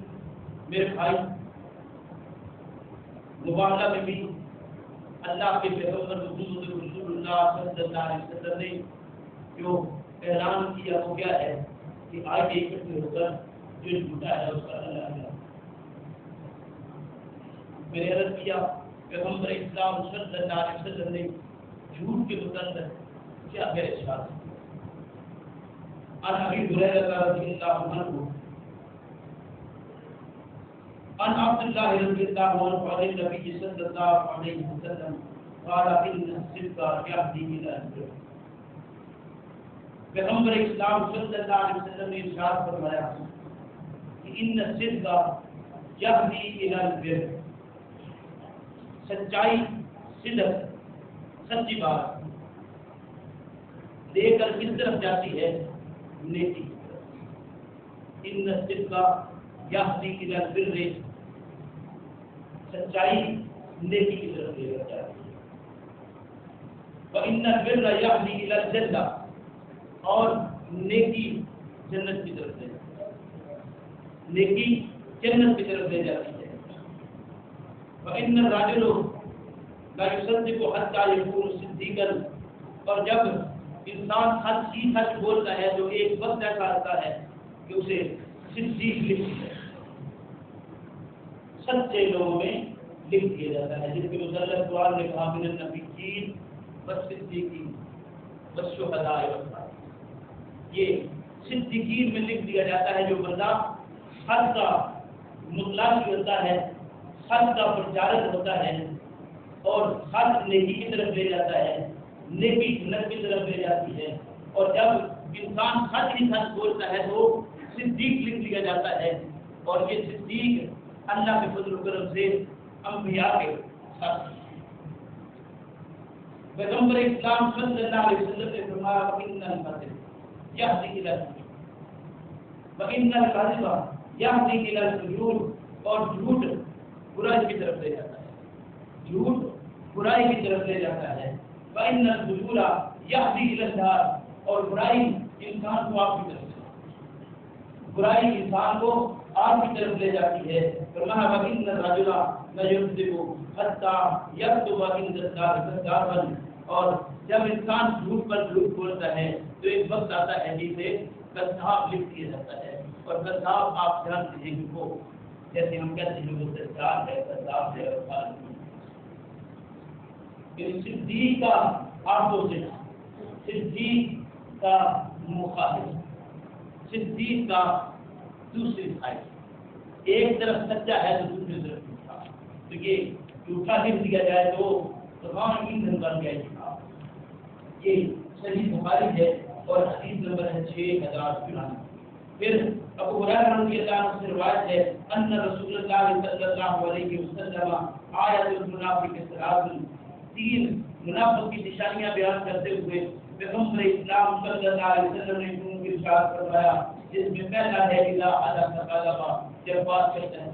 میرے بھائی، مباہلہ میں بھی اللہ کے پیغمبر محمد رسول اللہ صلی اللہ علیہ وسلم نے جو اعلان کیا وہ کیا ہے کہ آگے اکٹھے ہو کر جو جھوٹا ہے اس کا اللہ ہے۔ میں نے عرض کیا پیغمبر اسلام صلی اللہ علیہ وسلم نے جھوٹ کے متعلق کیا ہے ارشاد۔ عن ابی ہریرہ رضی اللہ عنہ عن عبد الله رضي الله عنه عن النبي صلى الله عليه وسلم قال ان الصدق يهدي الى البر۔ پیغمبر اسلام صلی اللہ علیہ وسلم نے ارشاد فرمایا کہ ان الصدق يهدي الى البر، سچائی، صدق، سچی بات لے کر کس طرف جاتی ہے؟ نیکی کی طرف۔ ان الصدق يهدي الى البر، سچائی نیکی کی طرف لے کر جاتی ہے۔ وَإِنَّ الْبِرَّ يَهْدِي إِلَى الْجَنَّةِ، اور نیکی جنت کی طرف لے جاتی ہے، نیکی جنت کی طرف لے جاتی ہے۔ وَإِنَّ الرَّجُلَ لَا يُصَدِّقُ حَتَّى يَكُونَ صِدِّيقًا، اور جب انسان سچ ہی سچ بولتا ہے تو ایک وقت ایسا آتا ہے کہ اسے صدیق لکھتی ہے، سچے لوگوں میں لکھ دیا جاتا ہے، جس کے متعلق قرآن نے کہا من النبیین والصدیقین والشہداء والصالحین، یہ صدیقین میں لکھ دیا جاتا ہے۔ جو بندہ حق کا مطلقی ہوتا ہے، حق کا پرچارک ہوتا ہے اور خط نیکی کی طرف لے جاتا ہے، نیکی جنت کی طرف لے جاتی ہے، اور جب انسان خط ہی خط بولتا ہے تو صدیق لکھ لیا جاتا ہے، اور یہ صدیق اللہ کے فضل و کرم سے انبیاء کے ساتھ پیغمبر اسلام صلی اللہ علیہ وسلم نے فرمایا وَإِنَّ الْكَذِبَ يَهْدِي إِلَى الْفُجُورِ وَإِنَّ الْكَذِبَ يَهْدِي إِلَى الْفُجُورِ، اور جھوٹ برائی کی طرف لے جاتا ہے، جھوٹ برائی کی طرف لے جاتا ہے، وَإِنَّ الْفُجُورَ يَهْدِي إِلَى النَّارِ، اور برائی انسان کو آپ کی طرف سے، برائی انسان کو آپ کی طرف لے جاتی ہے۔ فرمایا وَإِنَّ الرَّجُلَ لَيُكْذِبُ حَتَّى يَكْتُبَ عِندَ اللَّهِ كَذَّابًا، اور جب انسان جھوٹ پر جھوٹ بولتا ہے تو ایک وقت آتا ہے جسے کذاب لکھ دیا جاتا ہے، اور کذاب آپ جانتے ہیں کہ وہ جیسے ہم کہتے ہیں وہ دجال ہے، کذاب ہے، اور صدیق کا اپوزٹ، صدیق کا مخالف، صدیق کا دوسری سائڈ، ایک طرف سچا ہے تو دوسری طرف جھوٹا، تو یہ جھوٹا لکھ دیا جائے تو تمام ایندھن بن گئے جھوٹا۔ یہ صحیح بخاری ہے اور حدیث نمبر ہے 6094۔ پھر ابو ہریرہ رضی اللہ عنہ سے روایت ہے ان رسول اللہ صلی اللہ علیہ وسلم آیت المنافق ثلاث، تین منافق کی نشانیاں بیان کرتے ہوئے پیغمبر اسلام صلی اللہ علیہ وسلم نے ان کی ارشاد فرمایا، جس میں پہلا ہے اذا حدث كذب، جب بات کرتا ہے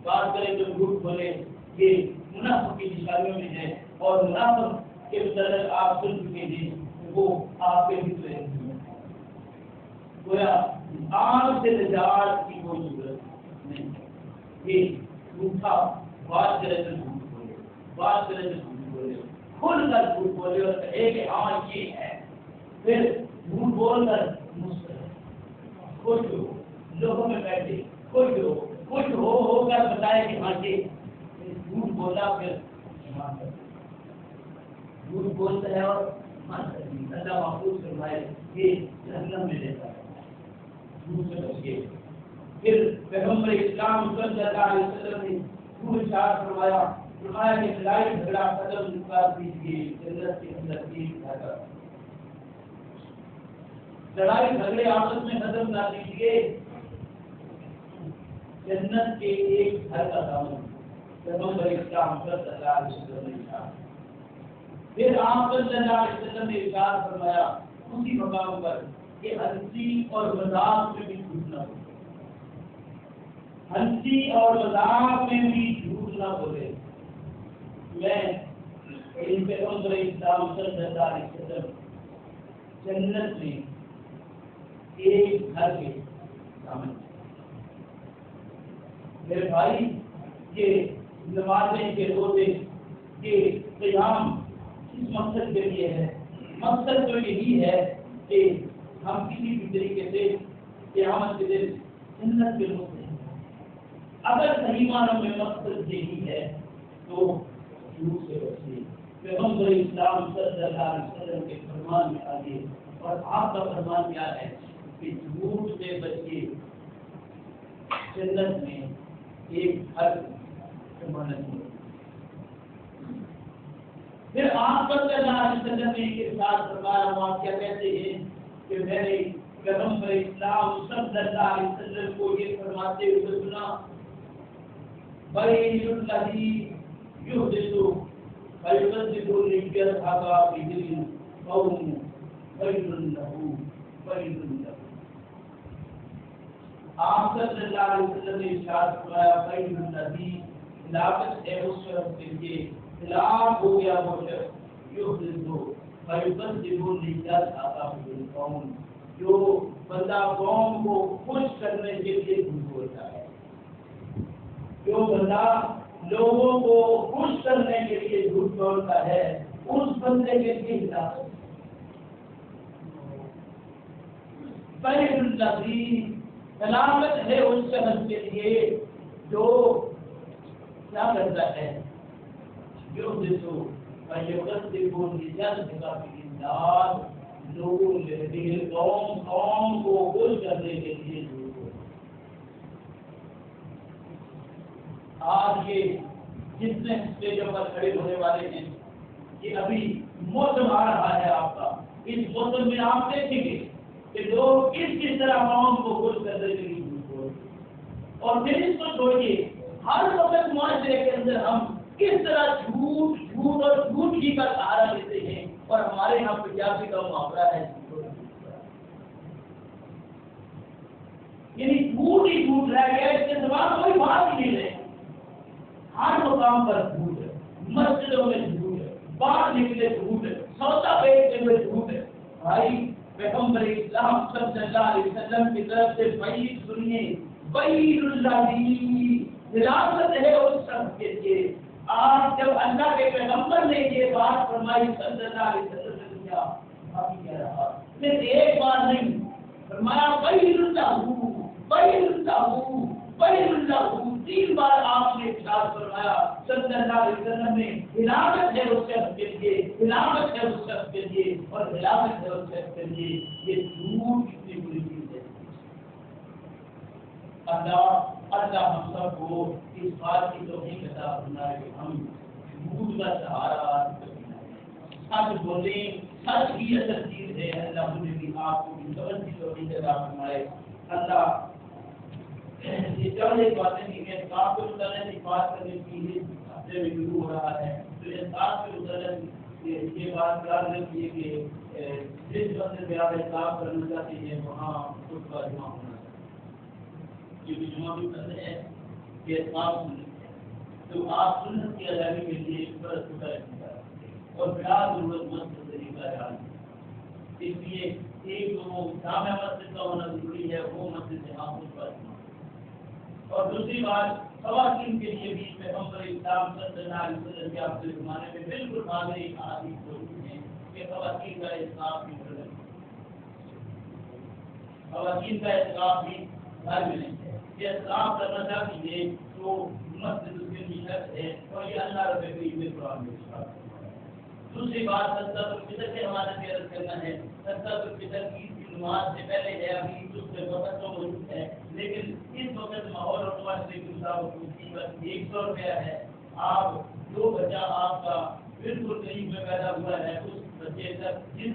بات کرے تو جھوٹ بولے، یہ منافق کی نشانیوں میں ہے، اور منافق کے متعلق آپ سن چکے ہیں وہ آپ کے حصے ہیں، گویا آگ سے نجات کی کوئی ضرورت نہیں، یہ جھوٹا بات کرے تو جھوٹ بولے، بات کرے تو جھوٹ بولے، کھل کر جھوٹ بولے اور کہے کہ ہاں یہ ہے، پھر جھوٹ بول کر خوش ہو، لوگوں میں بیٹھے خوش ہو کر بتائے کہ ہاں یہ جھوٹ بولا، پھر جھوٹ بولتا ہے اور اللہ محفوظ فرمائے یہ جہنم میں لیتا ہے، جھوٹ سے بچیے۔ پھر پیغمبر اسلام صلی اللہ علیہ وسلم نے جھوٹ ارشاد فرمایا کہ لڑائی جھگڑا ختم کر دیجیے، جنت کے اندر ایک گھر، لڑائی جھگڑے آپس میں ختم کر دیجیے، جنت کے ایک گھر کا دامن پیغمبر اسلام صلی اللہ علیہ وسلم نے کہا۔ پھر آپ صلی اللہ علیہ وسلم نے ارشاد فرمایا اسی مقام پر کہ ہنسی اور مذاق میں بھی جھوٹ نہ بولے، ہنسی اور مذاق میں بھی جھوٹ نہ بولے۔ میں ان پیغمبر اسلام صلی اللہ علیہ وسلم جنت میں ایک گھر کے سامنے، میرے بھائی یہ نمازیں کے روزے یہ قیام اس مقصد کے لیے ہے، مقصد تو یہی ہے کہ ہم کسی بھی طریقے سے قیامت کے دن جنت کے لوگ ہیں۔ اگر صحیح معنوں میں مقصد یہی ہے تو جھوٹ سے بچیے۔ پیغمبر اسلام صلی اللہ علیہ وسلم کے فرمان میں آگے، اور آپ کا فرمان کیا ہے کہ جھوٹ سے بچیے، جنت میں ایک گھر مانند۔ پھر آپ صلی اللہ علیہ وسلم نے کے ساتھ فرمایا واقعہ کہتے ہیں کہ میں نے پیغمبر اسلام صلی اللہ علیہ وسلم کو یہ فرماتے ہوئے سنا، وَيْلٌ الَّذِي يُحْدِثُ فَيُكَذِّبُ لِيَذْهَبَ بِهِ الْقَوْمُ وَيْلٌ لَهُ۔ آپ صلی اللہ علیہ وسلم نے ارشاد فرمایا وَيْلٌ الَّذِي، ہلاکت ہے اس شخص کے لیے، ہلاک ہو گیا وہ شخص یحدث فیکذب لیذهب به القوم، جو بندہ قوم کو خوش کرنے کے لیے جھوٹ بولتا ہے، جو بندہ لوگوں کو خوش کرنے کے لیے جھوٹ بولتا ہے اس بندے کے لیے ہلاکت۔ وَيْلٌ الَّذِي، ہلاکت ہے اس شخص کے لیے جو کیا کرتا ہے، یحدث فیکذب لیذهب به الناس، لوگوں کے قوم کو خوش کرنے کے لیے جھوٹ بولتا ہے۔ آج یہ جتنے اسٹیجوں پر کھڑے ہونے والے ہیں، یہ ابھی موسم آ رہا ہے آپ کا، اس موسم میں آپ دیکھیں گے کہ لوگ کس طرح عوام کو خوش کر دینے کی اور پھر اس کو چھوڑیے ہر وقت معاشرے کے اندر ہم کس طرح جھوٹ اور جھوٹ ہی کا سہارا لیتے ہیں، اور ہمارے یہاں پنجابی کا محاورہ ہے یعنی جھوٹ ہی جھوٹ رہ گیا، اس کے سوا کوئی بات ہی نہیں رہے، ہر مقام پر جھوٹ ہے، مسجدوں میں جھوٹ ہے، باہر نکلے جھوٹ ہے، سودا بیچتے ہوئے جھوٹ ہے۔ بھائی پیغمبر اسلام صلی اللہ علیہ وسلم کی طرف سے وعید سنیے، وعید اللہ ہلاکت ہے اس شخص کے لیے۔ آج جب اللہ کے پیغمبر نے یہ بات فرمائی صلی اللہ علیہ وسلم نے کیا ابھی کہہ رہا میں ایک بار نہیں فرمایا وعید اللہ وعید اللہ وعید اللہ، 3 بار آپ نے ارشاد فرمایا صلی اللہ علیہ وسلم نے، ہلاکت ہے اس شخص کے لیے، ہلاکت ہے اس شخص کے لیے، اور ہلاکت ہے اس شخص کے لیے۔ یہ جھوٹ کتنی بری چیز ہے۔ اللہ ہم سب کو اس بات کی توفیق عطا فرمائے کہ ہم جھوٹ کا سہارا سچ بولیں، سچ ہی اصل چیز ہے۔ اللہ مجھے بھی آپ کو بھی سمجھ کی توفیق عطا فرمائے۔ اللہ یہ چند ایک باتیں نہیں ہے، کام کو اترنے کی بات کرنے کی ہفتے میں شروع ہو رہا ہے، تو اس بات پہ اترنے یہ بات یاد رکھیے کہ جس بندے میں آپ احتساب کرنا چاہتے ہیں وہاں خود کا جمع ہونا چاہیے، کیونکہ جمع بھی کرتے ہیں کہ احتساب سنت ہے، تو آپ سنت کی ادائیگی کے لیے برس کا اختیار اور بلا ضرورت مت طریقہ جان، اس لیے ایک تو جامع مسجد کا ہونا ضروری ہے، وہ مسجد جہاں خود کا جمع۔ اور دوسری بات خواتین کے لیے بھی پیغمبر اسلام صلی اللہ علیہ وسلم کے آپ کے زمانے میں بالکل واضح احادیث موجود ہیں کہ خواتین کا احتساب بھی کرنا، خواتین کا احتساب بھی گھر میں نہیں ہے، یہ احتساب کرنا چاہیے تو مسجد اس کے لیے ہے، اور یہ اللہ رب العزت نے قرآن میں ارشاد فرمایا۔ دوسری بات صدقۃ الفطر کے حوالے سے عرض کرنا ہے، صدقۃ الفطر کی نماز سے پہلے ہے، ابھی اس میں وقت تو موجود ہے، لیکن اس وقت ماحول اور معاشرے کے مطابق اس کی بس 100 روپیہ ہے۔ آپ جو بچہ آپ کا بالکل قریب میں پیدا ہوا ہے اس بچے تک جن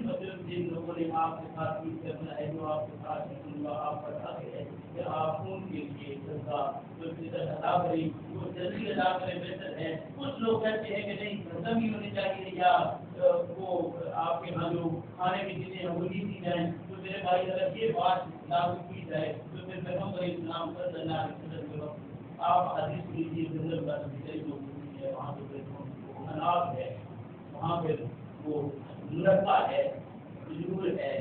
لوگوں نے آپ کے ساتھ عید کرنا ہے، جو آپ کے ساتھ آپ بتاتے ہیں کہ آپ ان کے لیے ادا کریں، وہ جلدی ادا کریں بہتر ہے۔ کچھ لوگ کہتے ہیں کہ نہیں ختم ہی ہونی چاہیے، یا وہ آپ کے یہاں جو کھانے کی چیزیں ہیں وہ نہیں دی جائیں، تو میرے بھائی اگر یہ بات لاگو کی جائے تو پھر پیغمبر اسلام صلی اللہ علیہ وسلم کے وقت آپ حدیث لیجیے جنرل کا موجود ہے، وہاں پہ اناج ہے، وہاں پہ وہ مربع ہے، کھجور ہے،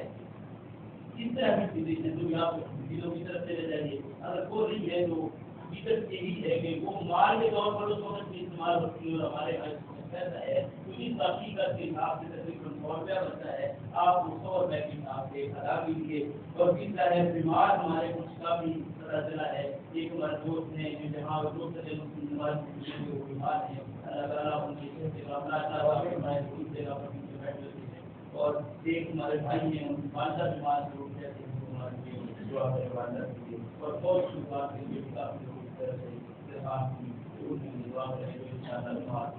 اس طرح کی چیزیں ہیں جو یہاں پہ دلوں کی طرف سے رہ جائیے۔ اگر وہ نہیں ہے تو حقیقت یہی ہے کہ وہ مال کے طور پر اس وقت بھی استعمال ہوتی ہے، اور ہمارے یہاں ایسا ہے تو اس حقیقت کے حساب سے تقریباً 100 روپیہ بنتا ہے، آپ کو 100 روپئے کے حساب سے ادا کیجیے۔ اور تیسرا ہے بیمار ہمارے کچھ کا بھی پتہ چلا ہے، ایک ہمارے دوست ہیں جو جہاں دوست وہ بیمار ہیں، اللہ تعالیٰ ان کی صحت سے اور ایک ہمارے بھائی ہیں ان کی والدہ بیمار ہو گئے تھے، دعا کرے والدہ کے لیے، اور بہت سی بات کے لیے کافی لوگ اس طرح سے آپ کی دعا کریں جو انشاءاللہ بات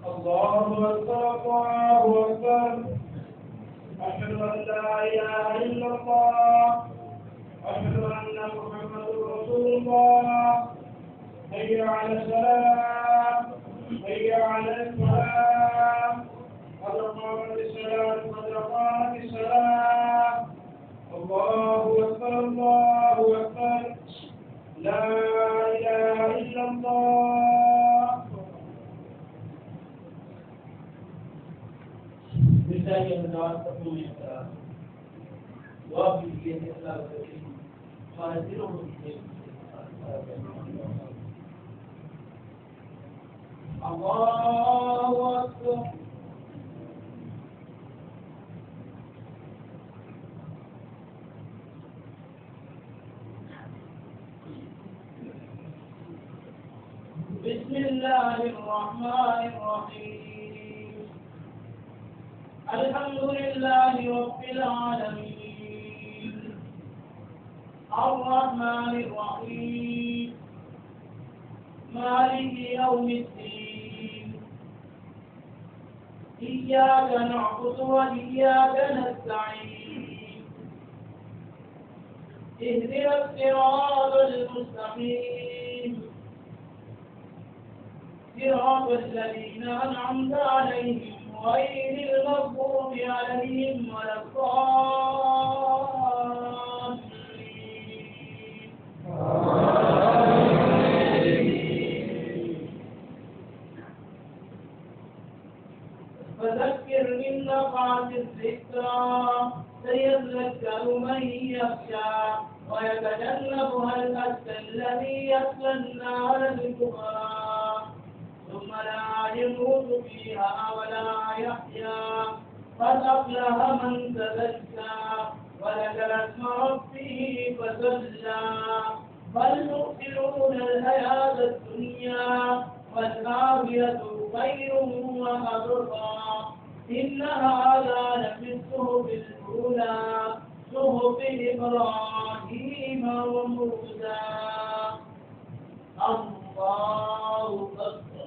الله أكبر أشهد أن لا إله إلا الله أشهد أن محمد رسول الله حي على السلام حي على الفلاح قد قامت الصلاة قد قامت الصلاة الله أكبر الله أكبر لا إله إلا الله چاہیے دعا کیجیے ہمارے دلوں کو اللہ اکبر بسم اللہ الرحمن الرحیم الحمد لله رب العالمين الرحمن الرحيم مالك يوم الدين إياك نعبد وإياك نستعين اهدنا الصراط المستقيم صراط الذين أنعمت عليهم غير المغضوب عليهم ولا الضالين فذكر إن نفعت الذكرى سيذكر من يخشى ويتجنبها الأشقى الذي يصلى النار الكبرى ثم لا يموت فيها ولا يحيا قد أفلح من تزكى وذكر اسم ربه فصلى بل تؤثرون الحياة الدنيا والآخرة خير وأبقى إن هذا لفي الصحف الأولى صحف إبراهيم وموسى الله أكبر.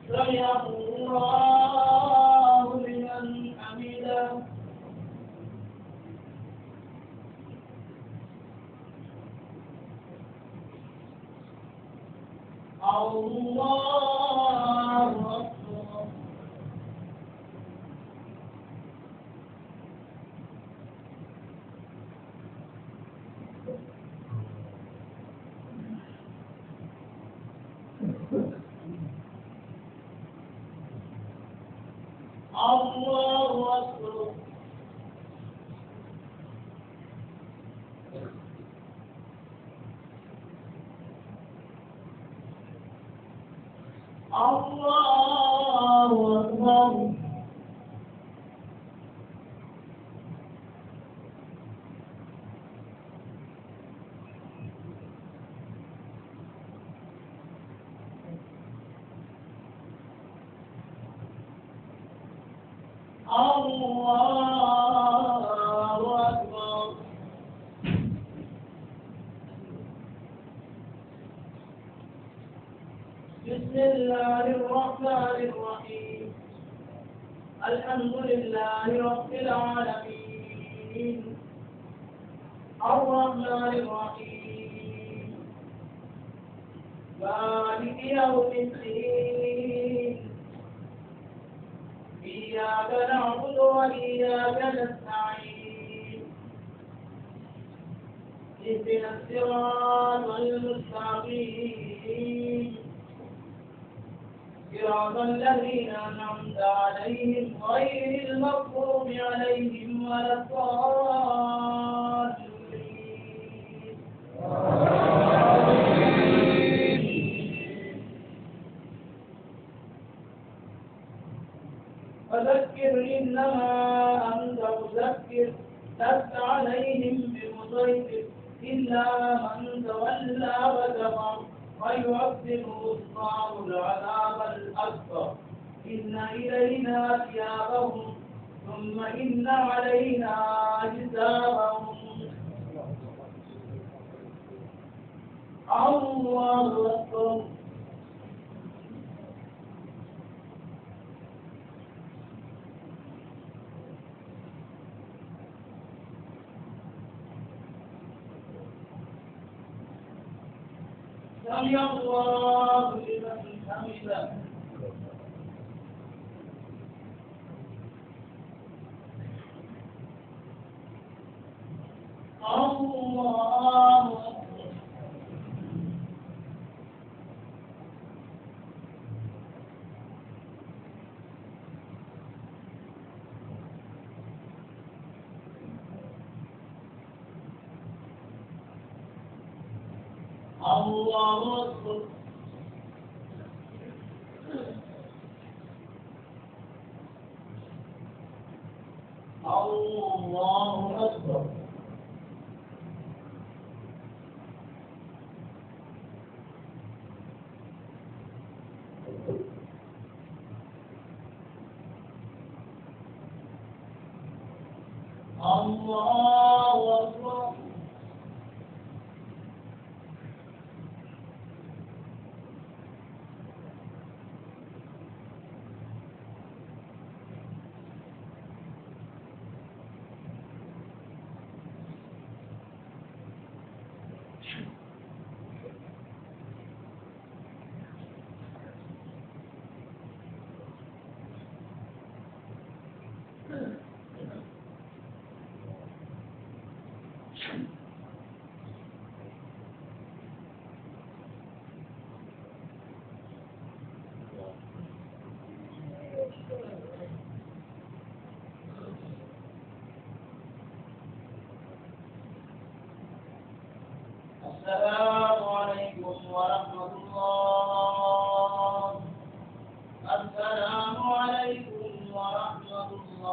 سمع الله لمن حمده الله أكبر. الله أكبر. الله أكبر. الله أكبر. بسم الله الرحمن الرحيم الحمد لله رب العالمين الرحمن الرحيم مالك يوم الدين إياك نعبد وإياك نستعين اهدنا الصراط المستقيم صراط الذين أنعمت عليهم غير المغضوب عليهم ولا الضالين فذكر إنما أنت مذكر لست عليهم بمسيطر إلا من تولى وكفر ويعذبه الله العذاب الأكبر إن إلينا ثيابهم ثم إن علينا حسابهم. الله أكبر. سمع الله لمن حمده. الله أكبر. الله أكبر. الله أكبر. الله أكبر. السلام عليكم ورحمة الله. السلام عليكم ورحمة الله.